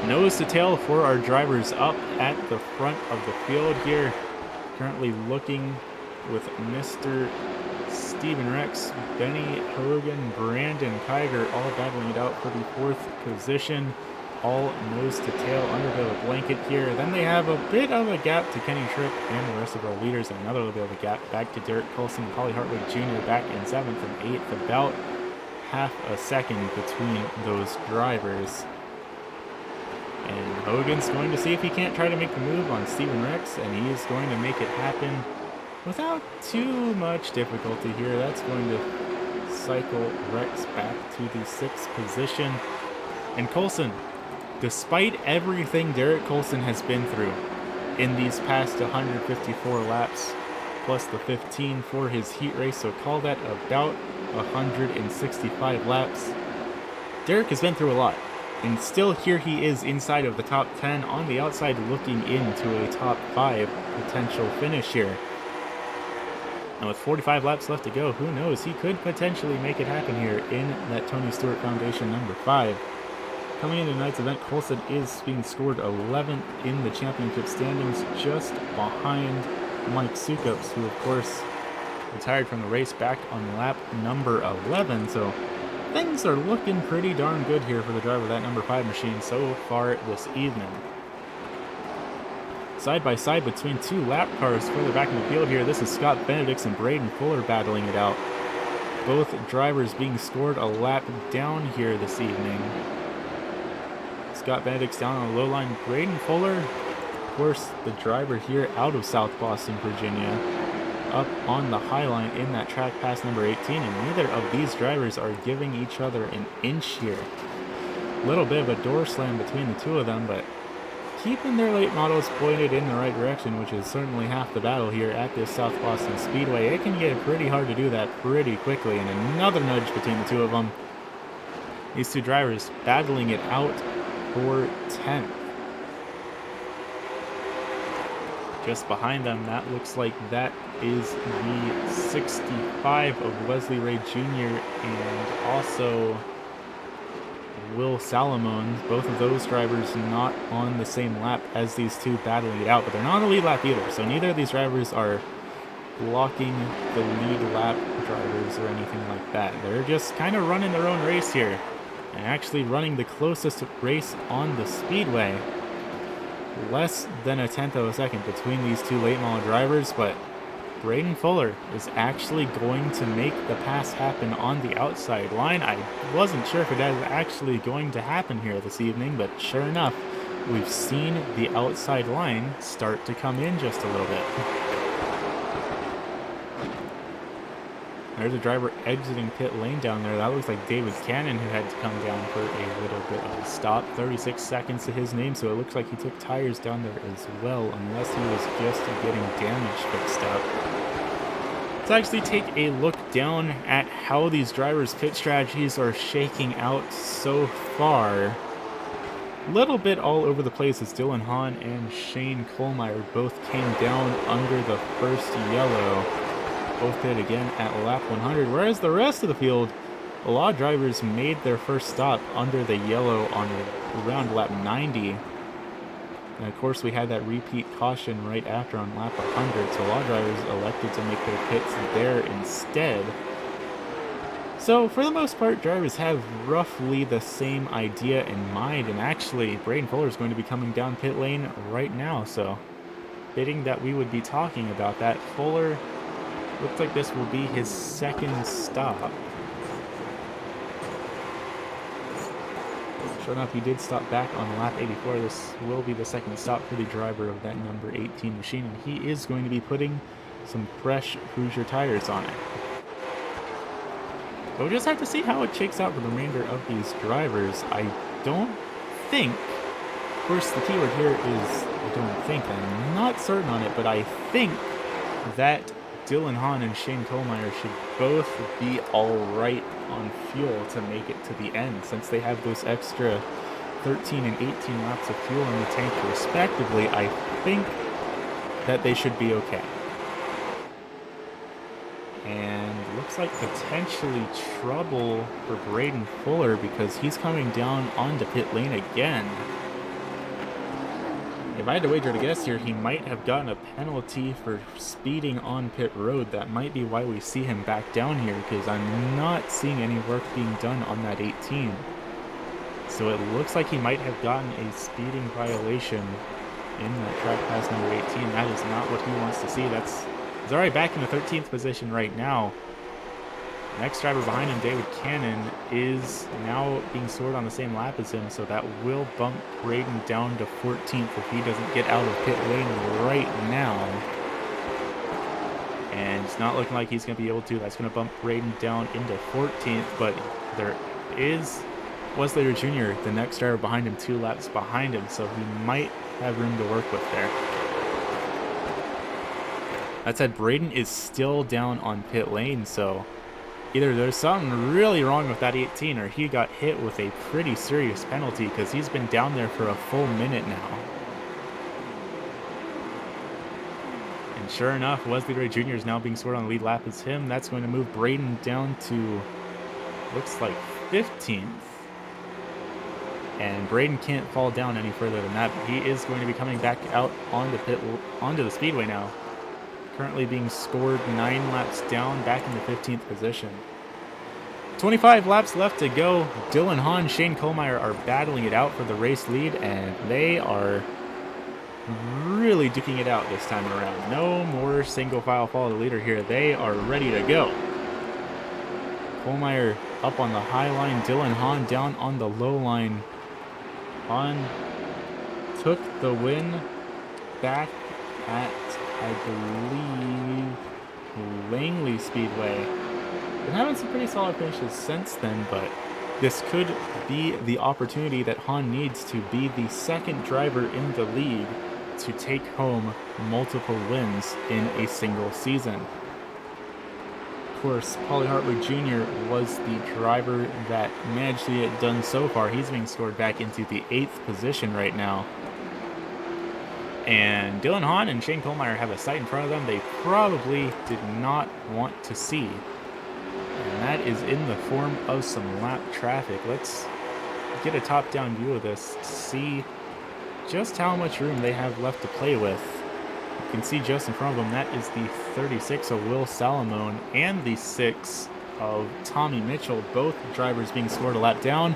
Nose to tail for our drivers up at the front of the field here. Currently looking with Mr. Steven Rex, Benny Hogan, Brandon Kiger all battling it out for the 4th position. All nose to tail under the blanket here. Then they have a bit of a gap to Kenny Tripp and the rest of our leaders, and another little bit of a gap back to Derek Colson and Paulie Hartwig Jr. back in 7th and 8th, about half a second between those drivers. And Hogan's going to see if he can't try to make the move on Steven Rex, and he is going to make it happen without too much difficulty here. That's going to cycle Rex back to the 6th position. And Colson, despite everything Derek Colson has been through in these past 154 laps, plus the 15 for his heat race, so call that about 165 laps, Derek has been through a lot. And still here he is inside of the top 10, on the outside looking into a top 5 potential finish here. Now with 45 laps left to go, who knows, he could potentially make it happen here in that Tony Stewart Foundation number 5. Coming into tonight's event, Colson is being scored 11th in the championship standings, just behind Mike Sukups, who of course retired from the race back on lap number 11. So things are looking pretty darn good here for the driver of that number 5 machine so far this evening. Side by side between 2 lap cars further back in the field here, this is Scott Benedicts and Braden Fuller battling it out. Both drivers being scored a lap down here this evening. Scott Benedict's down on the low line. Braden Fuller, of course, the driver here out of South Boston, Virginia, up on the high line in that track pass number 18, and neither of these drivers are giving each other an inch here. A little bit of a door slam between the two of them, but keeping their late models pointed in the right direction, which is certainly half the battle here at this South Boston Speedway. It can get pretty hard to do that pretty quickly, and another nudge between the two of them. These two drivers battling it out for 10th. Just behind them, that looks like that is the 65 of Wesley Ray Jr. and also Will Salamone. Both of those drivers not on the same lap as these two battling it out, but they're not on the lead lap either, so neither of these drivers are blocking the lead lap drivers or anything like that. They're just kind of running their own race here and actually running the closest race on the speedway. Less than 1/10 of a second between these two late model drivers, but Braden Fuller is actually going to make the pass happen on the outside line. I wasn't sure if it was actually going to happen here this evening, but sure enough, we've seen the outside line start to come in just a little bit. There's a driver exiting pit lane down there. That looks like David Cannon, who had to come down for a little bit of a stop. 36 seconds to his name, so it looks like he took tires down there as well, unless he was just getting damage fixed up. Let's actually take a look down at how these drivers' pit strategies are shaking out so far. Little bit all over the place as Dylan Hahn and Shane Kohlmeyer both came down under the first yellow. Both pit again at lap 100, whereas the rest of the field, a lot of drivers made their first stop under the yellow on around lap 90. And of course, we had that repeat caution right after on lap 100, so a lot of drivers elected to make their pits there instead. So, for the most part, drivers have roughly the same idea in mind, and actually, Braden Fuller is going to be coming down pit lane right now, so fitting that we would be talking about that. Fuller looks like this will be his second stop. Sure enough, he did stop back on lap 84. This will be the second stop for the driver of that number 18 machine, and he is going to be putting some fresh Hoosier tires on it. But we'll just have to see how it shakes out for the remainder of these drivers. I don't think, of course the keyword here is I don't think, I'm not certain on it, but I think that Dylan Hahn and Shane Kohlmeyer should both be alright on fuel to make it to the end, since they have those extra 13 and 18 laps of fuel in the tank respectively. I think that they should be okay. And looks like potentially trouble for Braden Fuller because he's coming down onto pit lane again. If I had to wager to guess here, he might have gotten a penalty for speeding on pit road. That might be why we see him back down here, because I'm not seeing any work being done on that 18. So it looks like he might have gotten a speeding violation in that track pass number 18. That is not what he wants to see. He's already back in the 13th position right now. Next driver behind him, David Cannon, is now being scored on the same lap as him, so that will bump Braden down to 14th if he doesn't get out of pit lane right now. And it's not looking like he's going to be able to. That's going to bump Braden down into 14th, but there is Wesley Jr., the next driver behind him, 2 laps behind him, so he might have room to work with there. That said, Braden is still down on pit lane, so either there's something really wrong with that 18 or he got hit with a pretty serious penalty, because he's been down there for a full minute now. And sure enough, Wesley Ray Jr. is now being scored on the lead lap as him. That's going to move Braden down to, looks like, 15th. And Braden can't fall down any further than that, but he is going to be coming back out onto the speedway now. Currently being scored 9 laps down, back in the 15th position. 25 laps left to go. Dylan Hahn, Shane Kohlmeyer are battling it out for the race lead, and they are really duking it out this time around. No more single file follow the leader here. They are ready to go. Kohlmeyer up on the high line, Dylan Hahn down on the low line. Hahn took the win back at, I believe, Langley Speedway. Been having some pretty solid finishes since then, but this could be the opportunity that Hahn needs to be the second driver in the league to take home multiple wins in a single season. Of course, Paulie Hartwig Jr. was the driver that managed to get it done so far. He's being scored back into the 8th position right now. And Dylan Hahn and Shane Kohlmeyer have a sight in front of them they probably did not want to see. And that is in the form of some lap traffic. Let's get a top-down view of this to see just how much room they have left to play with. You can see just in front of them, that is the 36 of Will Salamone and the 6 of Tommy Mitchell, both drivers being scored a lap down.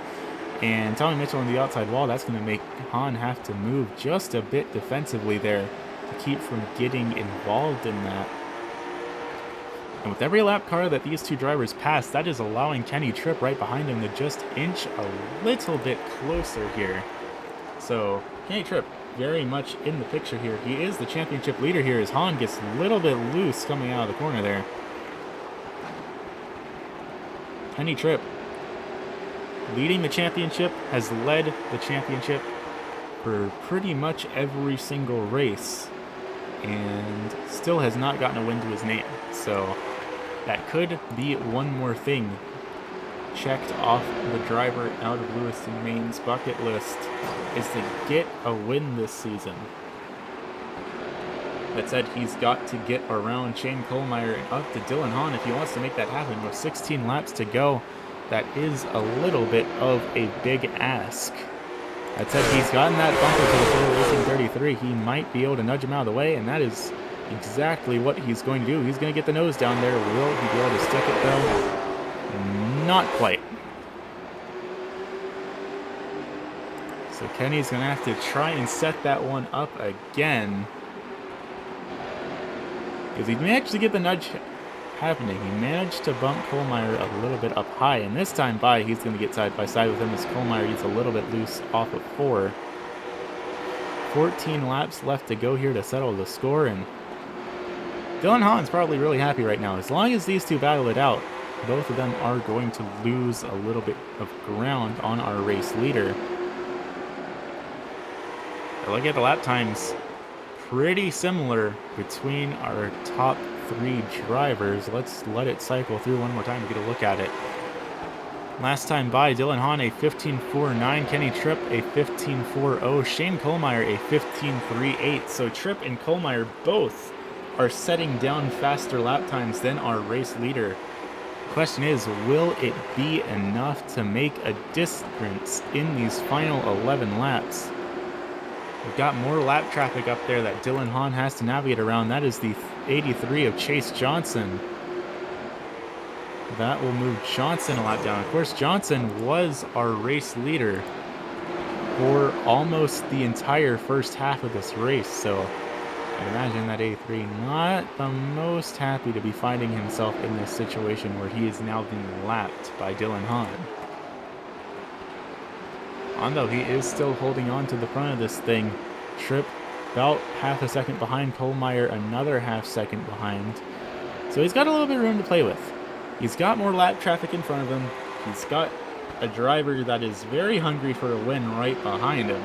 And Tommy Mitchell on the outside wall, that's going to make Hahn have to move just a bit defensively there to keep from getting involved in that. And with every lap car that these two drivers pass, that is allowing Kenny Tripp right behind him to just inch a little bit closer here. So Kenny Tripp very much in the picture here. He is the championship leader here as Hahn gets a little bit loose coming out of the corner there. Kenny Tripp, leading the championship, has led the championship for pretty much every single race and still has not gotten a win to his name. So that could be one more thing checked off the driver out of Lewiston, Maine's bucket list, is to get a win this season. That said, he's got to get around Shane Kohlmeyer and up to Dylan Hahn if he wants to make that happen. With 16 laps to go, that is a little bit of a big ask. That said, he's gotten that bumper to the Total Racing 33. He might be able to nudge him out of the way, and that is exactly what he's going to do. He's going to get the nose down there. Will he be able to stick it, though? Not quite. So Kenny's going to have to try and set that one up again, because he managed to get the nudge happening. He managed to bump Kohlmeyer a little bit up high, and this time by he's going to get side by side with him as Kohlmeyer gets a little bit loose off of 4. 14 laps left to go here to settle the score, and Dylan Hahn's probably really happy right now. As long as these two battle it out, both of them are going to lose a little bit of ground on our race leader. But look at the lap times. Pretty similar between our top 3 drivers. Let's let it cycle through one more time to get a look at it. Last time by, Dylan Hahn a 15.49, Kenny Tripp a 15.40, Shane Kohlmeyer a 15.38. So Tripp and Kohlmeyer both are setting down faster lap times than our race leader. The question is, will it be enough to make a difference in these final 11 laps? We've got more lap traffic up there that Dylan Hahn has to navigate around. That is the 83 of Chase Johnson. That will move Johnson a lap down. Of course, Johnson was our race leader for almost the entire first half of this race, so I imagine that 83 not the most happy to be finding himself in this situation where he is now being lapped by Dylan Hahn. Though he is still holding on to the front of this thing. Tripp about half a second behind, Kohlmeyer another half second behind. So he's got a little bit of room to play with. He's got more lap traffic in front of him. He's got a driver that is very hungry for a win right behind him.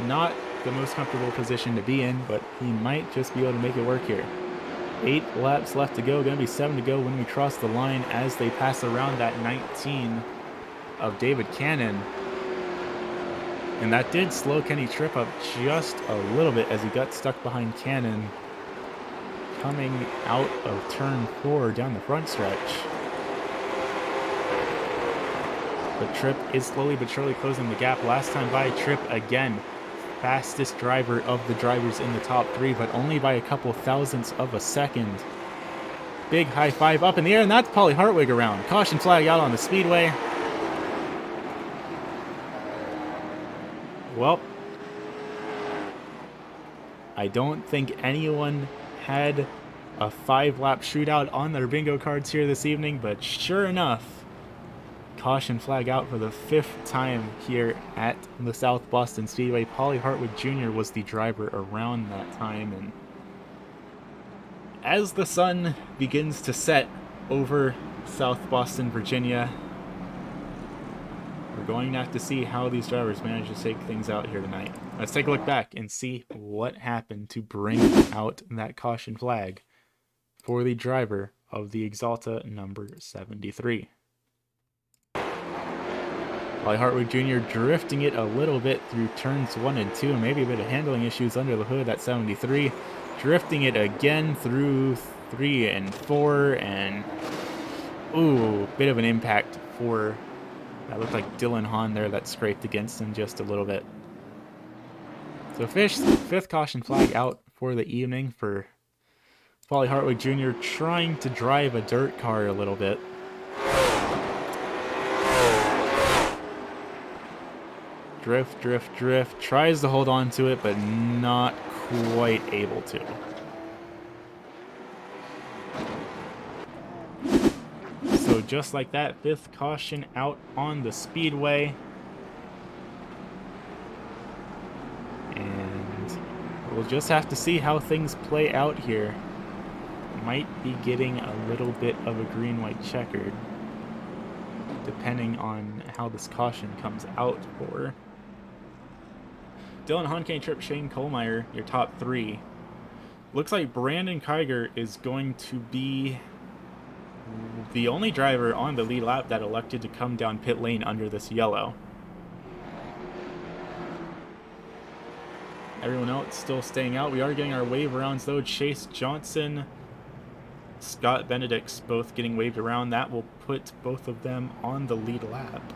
Not the most comfortable position to be in, but he might just be able to make it work here. 8 laps left to go, going to be 7 to go when we cross the line as they pass around that 19 of David Cannon. And that did slow Kenny Tripp up just a little bit as he got stuck behind Cannon coming out of turn 4 down the front stretch. But Tripp is slowly but surely closing the gap. Last time by, Tripp again, fastest driver of the drivers in the top 3, but only by a couple thousandths of a second. Big high five up in the air, and that's Paulie Hartwig around. Caution flag out on the Speedway. Well, I don't think anyone had a 5-lap shootout on their bingo cards here this evening, but sure enough, caution flag out for the 5th time here at the South Boston Speedway. Paulie Hartwig Jr. was the driver around that time, and as the sun begins to set over South Boston, Virginia, we're going to have to see how these drivers manage to take things out here tonight. Let's take a look back and see what happened to bring out that caution flag for the driver of the Exalta number 73. Paulie Hartwig Jr. drifting it a little bit through turns 1 and 2, maybe a bit of handling issues under the hood at 73. Drifting it again through 3 and 4, and ooh, bit of an impact for, that looked like Dylan Hahn there, that scraped against him just a little bit. So 5th caution flag out for the evening for Paulie Hartwig Jr. trying to drive a dirt car a little bit. Drift, drift, drift. Tries to hold on to it, but not quite able to. So just like that, 5th caution out on the Speedway. And we'll just have to see how things play out here. might be getting a little bit of a green-white checkered, depending on how this caution comes out for. Dylan Hahn, Kenny Tripp, Shane Kohlmeyer, your top three. Looks like Brandon Kiger is going to be the only driver on the lead lap that elected to come down pit lane under this yellow. Everyone else still staying out. We are getting our wave arounds though. Chase Johnson, Scott Benedict's both getting waved around. That will put both of them on the lead lap.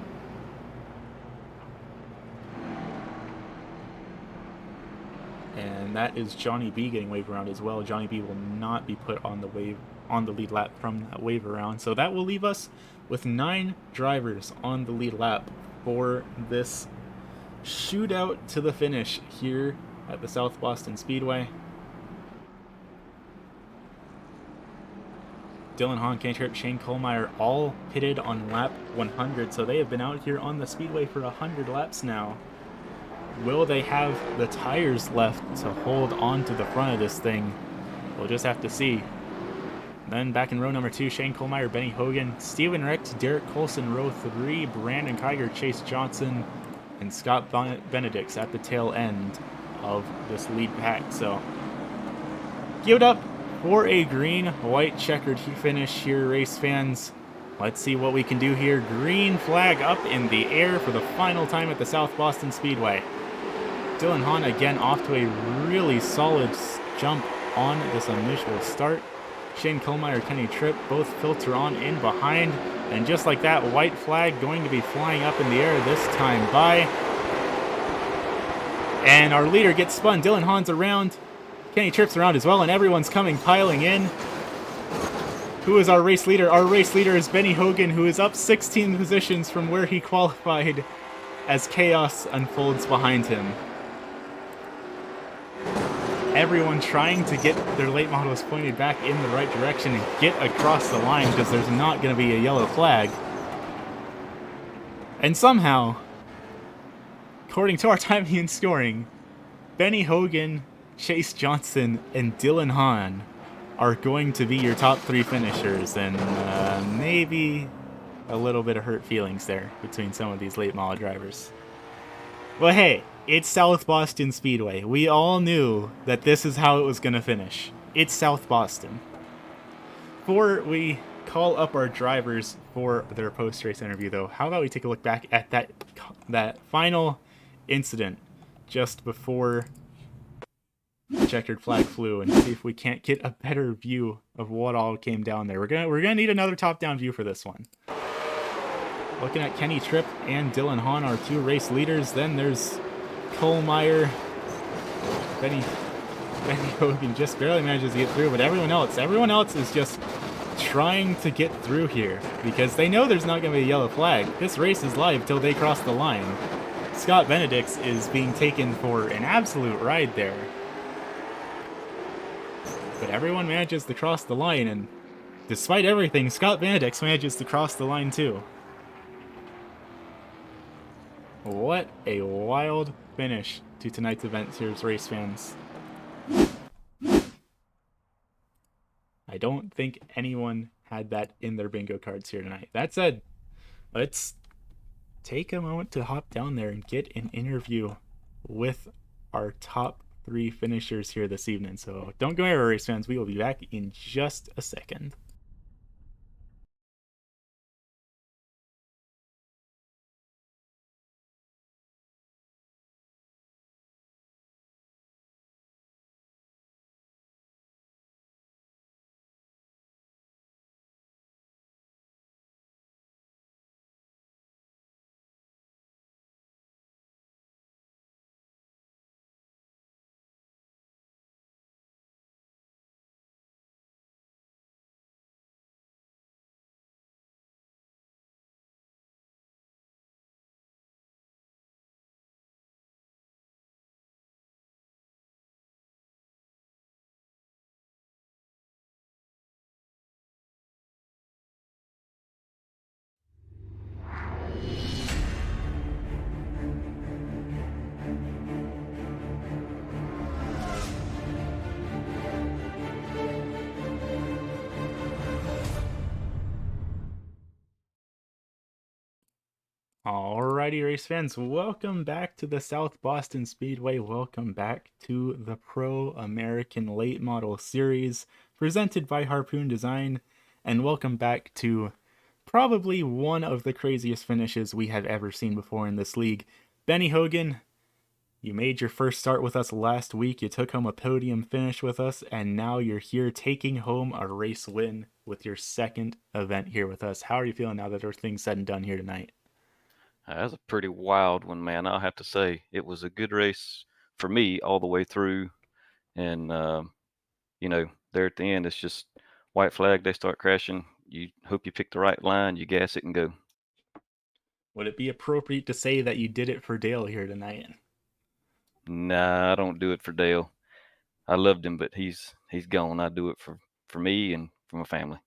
And that is Johnny B getting waved around as well. Johnny B will not be put on the lead lap from that wave around. So that will leave us with 9 drivers on the lead lap for this shootout to the finish here at the South Boston Speedway. Dylan Hahn, Kenny Tripp, Shane Kohlmeyer all pitted on lap 100, so they have been out here on the Speedway for 100 laps now. Will they have the tires left to hold on to the front of this thing? We'll just have to see. Then back in row number 2, Shane Kohlmeyer, Benny Hogan, Steven Recht, Derek Colson, row 3, Brandon Kiger, Chase Johnson, and Scott Benedict's at the tail end of this lead pack. So give it up for a green-white checkered finish here, race fans. Let's see what we can do here. Green flag up in the air for the final time at the South Boston Speedway. Dylan Hahn again off to a really solid jump on this initial start. Shane Kohlmeyer, Kenny Tripp both filter on in behind. And just like that, white flag going to be flying up in the air this time by. And our leader gets spun. Dylan Hahn's around. Kenny Tripp's around as well, and everyone's coming piling in. Who is our race leader? Our race leader is Benny Hogan, who is up 16 positions from where he qualified as chaos unfolds behind him. Everyone trying to get their late models pointed back in the right direction and get across the line because there's not going to be a yellow flag. And somehow, according to our timing and scoring, Benny Hogan, Chase Johnson, and Dylan Hahn are going to be your top 3 finishers, and maybe a little bit of hurt feelings there between some of these late model drivers. Well, hey, it's South Boston Speedway. We all knew that this is how it was going to finish. It's South Boston. Before we call up our drivers for their post-race interview, though, how about we take a look back at that final incident just before the checkered flag flew and see if we can't get a better view of what all came down there. We're gonna need another top-down view for this one. Looking at Kenny Tripp and Dylan Hahn, our 2 race leaders. Then there's Kohlmeyer. Benny Hogan just barely manages to get through, but everyone else is just trying to get through here because they know there's not going to be a yellow flag. This race is live till they cross the line. Scott Benedict's is being taken for an absolute ride there. But everyone manages to cross the line, and despite everything, Scott Benedict manages to cross the line too. What a wild finish to tonight's event here, race fans. I don't think anyone had that in their bingo cards here tonight. That said, let's take a moment to hop down there and get an interview with our top 3 finishers here this evening. So don't go anywhere, race fans. We will be back in just a second. Alrighty, race fans, welcome back to the South Boston Speedway. Welcome back to the Pro American Late Model Series presented by Harpoon Design. And welcome back to probably one of the craziest finishes we have ever seen before in this league. Benny Hogan, you made your first start with us last week. You took home a podium finish with us, and now you're here taking home a race win with your second event here with us. How are you feeling now that everything's said and done here tonight? That was a pretty wild one, man. I'll have to say it was a good race for me all the way through, and there at the end, it's just white flag. They start crashing. You hope you pick the right line. You gas it and go. Would it be appropriate to say that you did it for Dale here tonight? Nah, I don't do it for Dale. I loved him, but he's gone. I do it for me and for my family.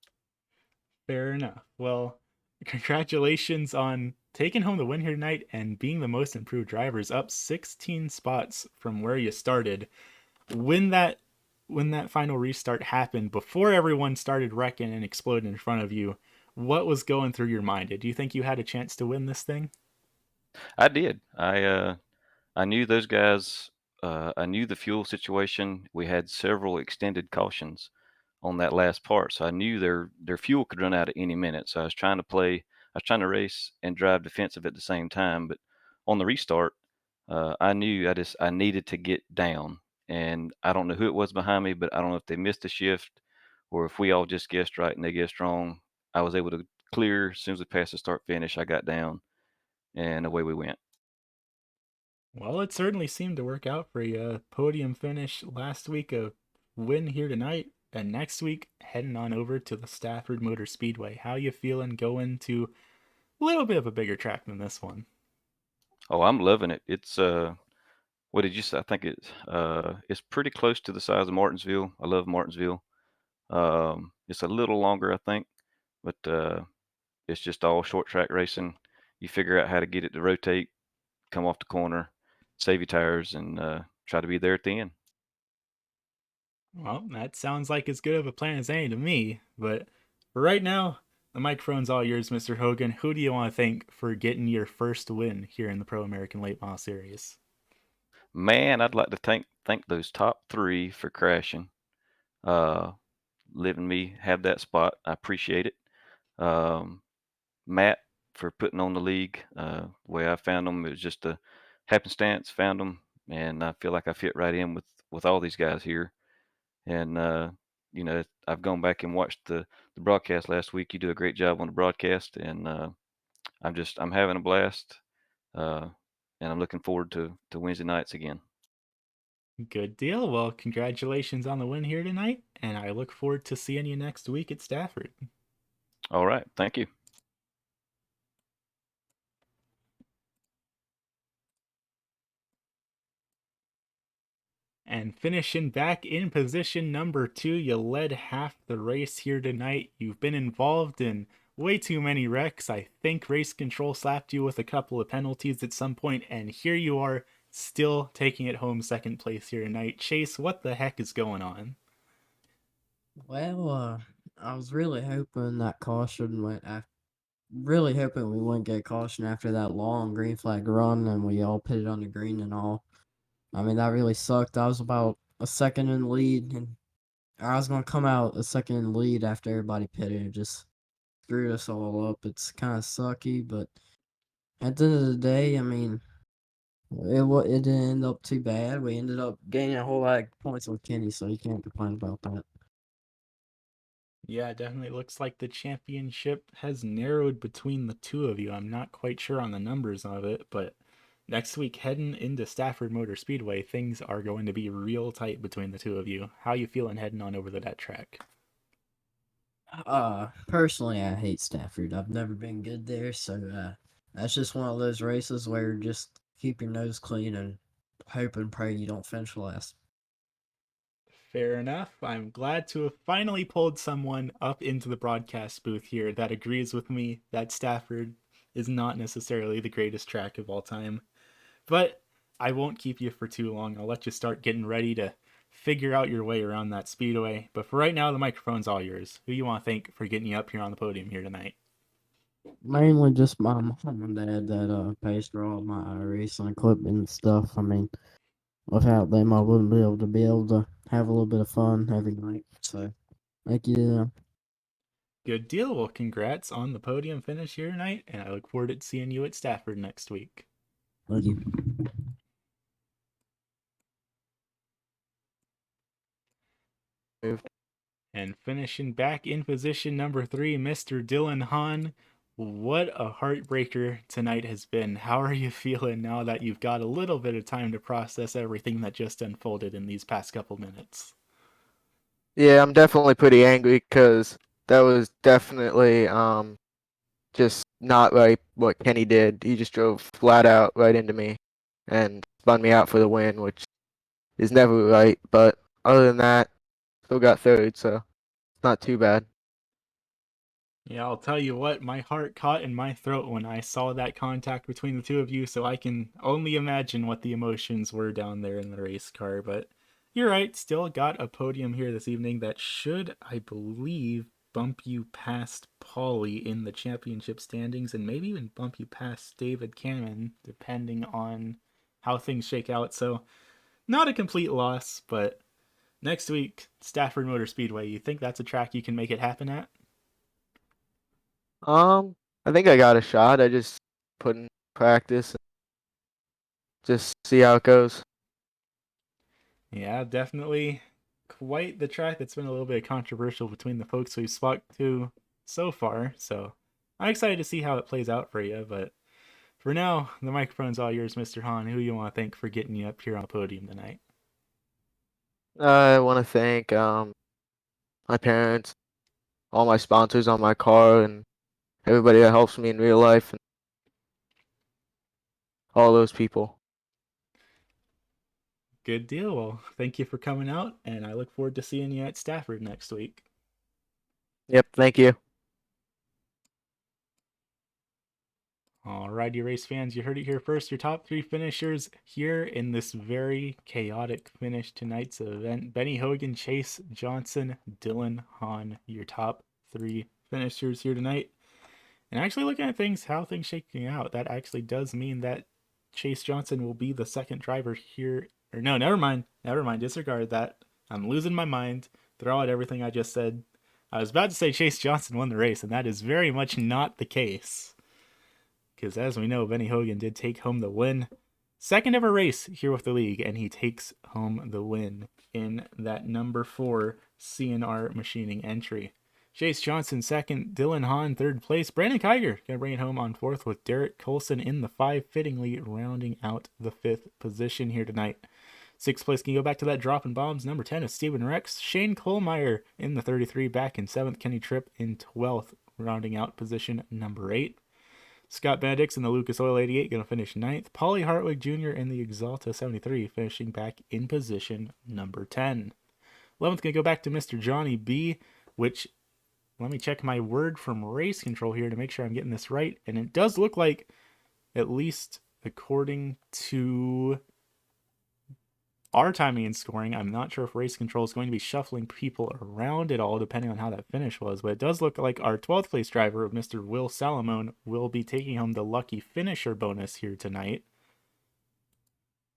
Fair enough. Well, congratulations on taking home the win here tonight and being the most improved drivers, up 16 spots from where you started. When that when that final restart happened, before everyone started wrecking and exploding in front of you, what was going through your mind? Did you think you had a chance to win this thing? I did. I knew those guys. I knew the fuel situation. We had several extended cautions on that last part, so I knew their fuel could run out at any minute. So I was trying to race and drive defensive at the same time. But on the restart, I knew I needed to get down, and I don't know who it was behind me, but I don't know if they missed a shift or if we all just guessed right and they guessed wrong. I was able to clear as soon as we passed the start finish. I got down, and away we went. Well, it certainly seemed to work out for you. Podium finish last week, a win here tonight, and next week heading on over to the Stafford Motor Speedway. How you feeling going to a little bit of a bigger track than this one? Oh, I'm loving it. It's what did you say? I think it's pretty close to the size of Martinsville. I love Martinsville. It's a little longer, I think, but it's just all short track racing. You figure out how to get it to rotate, come off the corner, save your tires, and try to be there at the end. Well, that sounds like as good of a plan as any to me, but for right now, the microphone's all yours, Mr. Hogan. Who do you want to thank for getting your first win here in the Pro American Late Model Series? Man, I'd like to thank those top three for crashing, uh, letting me have that spot. I appreciate it. Um, Matt for putting on the league. The way I found them, it was just a happenstance. Found them, and I feel like I fit right in with all these guys here. And I've gone back and watched the broadcast last week. You do a great job on the broadcast, and I'm having a blast. Uh, and I'm looking forward to Wednesday nights again. Good deal. Well, congratulations on the win here tonight, and I look forward to seeing you next week at Stafford. All right, thank you. And finishing back in position number 2, you led half the race here tonight. You've been involved in way too many wrecks. I think race control slapped you with a couple of penalties at some point, and here you are still taking it home second place here tonight. Chase, what the heck is going on? Well, I was really hoping that caution went. Really hoping we wouldn't get caution after that long green flag run, and we all pitted on the green and all. I mean, that really sucked. I was about a second in the lead, and I was gonna come out a second in the lead after everybody pitted. It just screwed us all up. It's kind of sucky, but at the end of the day, I mean, it didn't end up too bad. We ended up gaining a whole lot of points with Kenny, so you can't complain about that. Yeah, it definitely looks like the championship has narrowed between the two of you. I'm not quite sure on the numbers of it, but next week heading into Stafford Motor Speedway, things are going to be real tight between the two of you. How you feeling heading on over to that track? Personally, I hate Stafford. I've never been good there, so that's just one of those races where just keep your nose clean and hope and pray you don't finish last. Fair enough. I'm glad to have finally pulled someone up into the broadcast booth here that agrees with me that Stafford is not necessarily the greatest track of all time. But I won't keep you for too long. I'll let you start getting ready to figure out your way around that speedway. But for right now, the microphone's all yours. Who you want to thank for getting you up here on the podium here tonight? Mainly just my mom and dad that pays for all my racing equipment and stuff. I mean, without them, I wouldn't be able to have a little bit of fun every night. So, thank you. Good deal. Well, congrats on the podium finish here tonight, and I look forward to seeing you at Stafford next week. Thank you. And finishing back in position number 3, Mr. Dylan Hahn. What a heartbreaker tonight has been. How are you feeling now that you've got a little bit of time to process everything that just unfolded in these past couple minutes? Yeah, I'm definitely pretty angry because that was definitely just not right what Kenny did. He just drove flat out right into me and spun me out for the win, which is never right. But other than that, still got third, so it's not too bad. Yeah, I'll tell you what, my heart caught in my throat when I saw that contact between the two of you, so I can only imagine what the emotions were down there in the race car. But you're right, still got a podium here this evening that should, I believe, bump you past Paulie in the championship standings and maybe even bump you past David Cannon, depending on how things shake out. So, not a complete loss, but next week, Stafford Motor Speedway, you think that's a track you can make it happen at? Um, I think I got a shot. I just put in practice and just see how it goes. Yeah, definitely quite the track that's been a little bit controversial between the folks we've spoke to so far. So I'm excited to see how it plays out for you. But for now, the microphone's all yours, Mr. Hahn. Who you want to thank for getting you up here on the podium tonight? I want to thank my parents, all my sponsors on my car, and everybody that helps me in real life, and all those people. Good deal. Well, thank you for coming out, and I look forward to seeing you at Stafford next week. Yep, thank you. Alrighty, race fans, you heard it here first. Your top 3 finishers here in this very chaotic finish tonight's event. Benny Hogan, Chase Johnson, Dylan Hahn, your top 3 finishers here tonight. And actually looking at things, how things shaking out, that actually does mean that Chase Johnson will be the second driver here. Or no, never mind. Never mind. Disregard that. I'm losing my mind. Throw out everything I just said. I was about to say Chase Johnson won the race, and that is very much not the case. Because as we know, Benny Hogan did take home the win. Second ever race here with the league, and he takes home the win in that number 4 CNR machining entry. Chase Johnson second, Dylan Hahn third place. Brandon Kiger gonna bring it home on fourth with Derek Colson in the 5, fittingly rounding out the 5th position here tonight. 6th place can go back to that dropping bombs. Number 10 is Steven Rex. Shane Kohlmeyer in the 33, back in 7th. Kenny Tripp in 12th, rounding out position number 8. Scott Benedicts in the Lucas Oil 88 going to finish 9th. Paulie Hartwig Jr. in the Exalta 73 finishing back in position number 10. 11th going to go back to Mr. Johnny B, which, let me check my word from race control here to make sure I'm getting this right. And it does look like, at least according to our timing and scoring, I'm not sure if race control is going to be shuffling people around at all, depending on how that finish was. But it does look like our 12th place driver, Mr. Will Salamone, will be taking home the lucky finisher bonus here tonight.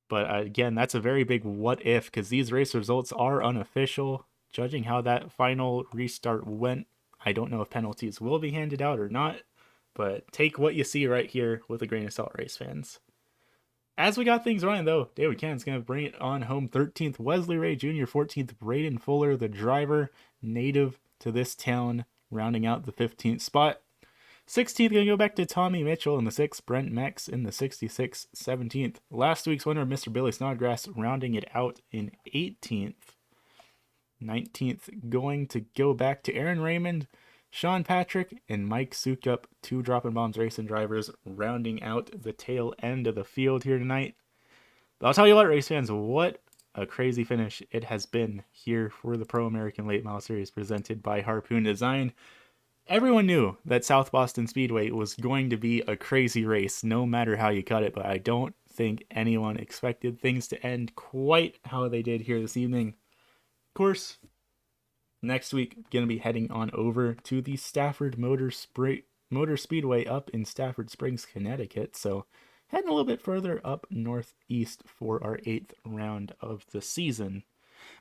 But again, that's a very big what if, because these race results are unofficial. Judging how that final restart went, I don't know if penalties will be handed out or not. But take what you see right here with a grain of salt, race fans. As we got things running, though, David Cannon's going to bring it on home. 13th, Wesley Ray Jr., 14th, Braden Fuller, the driver, native to this town, rounding out the 15th spot. 16th, going to go back to Tommy Mitchell in the 6th, Brent Mex in the 66th, 17th. Last week's winner, Mr. Billy Snodgrass, rounding it out in 18th. 19th, going to go back to Aaron Raymond, Sean Patrick, and Mike Sukup, 2 Dropping Bombs racing drivers, rounding out the tail end of the field here tonight. But I'll tell you what, race fans, what a crazy finish it has been here for the Pro American Late Model Series presented by Harpoon Design. Everyone knew that South Boston Speedway was going to be a crazy race, no matter how you cut it, but I don't think anyone expected things to end quite how they did here this evening. Of course, next week, going to be heading on over to the Stafford Motor Motor Speedway up in Stafford Springs, Connecticut. So heading a little bit further up northeast for our 8th round of the season.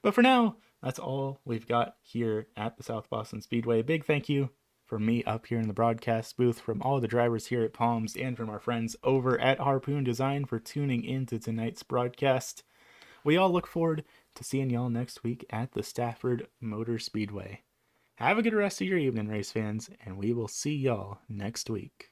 But for now, that's all we've got here at the South Boston Speedway. Big thank you from me up here in the broadcast booth, from all the drivers here at P.A.L.M.S, and from our friends over at Harpoon Design for tuning into tonight's broadcast. We all look forward to seeing y'all next week at the Stafford Motor Speedway. Have a good rest of your evening, race fans, and we will see y'all next week.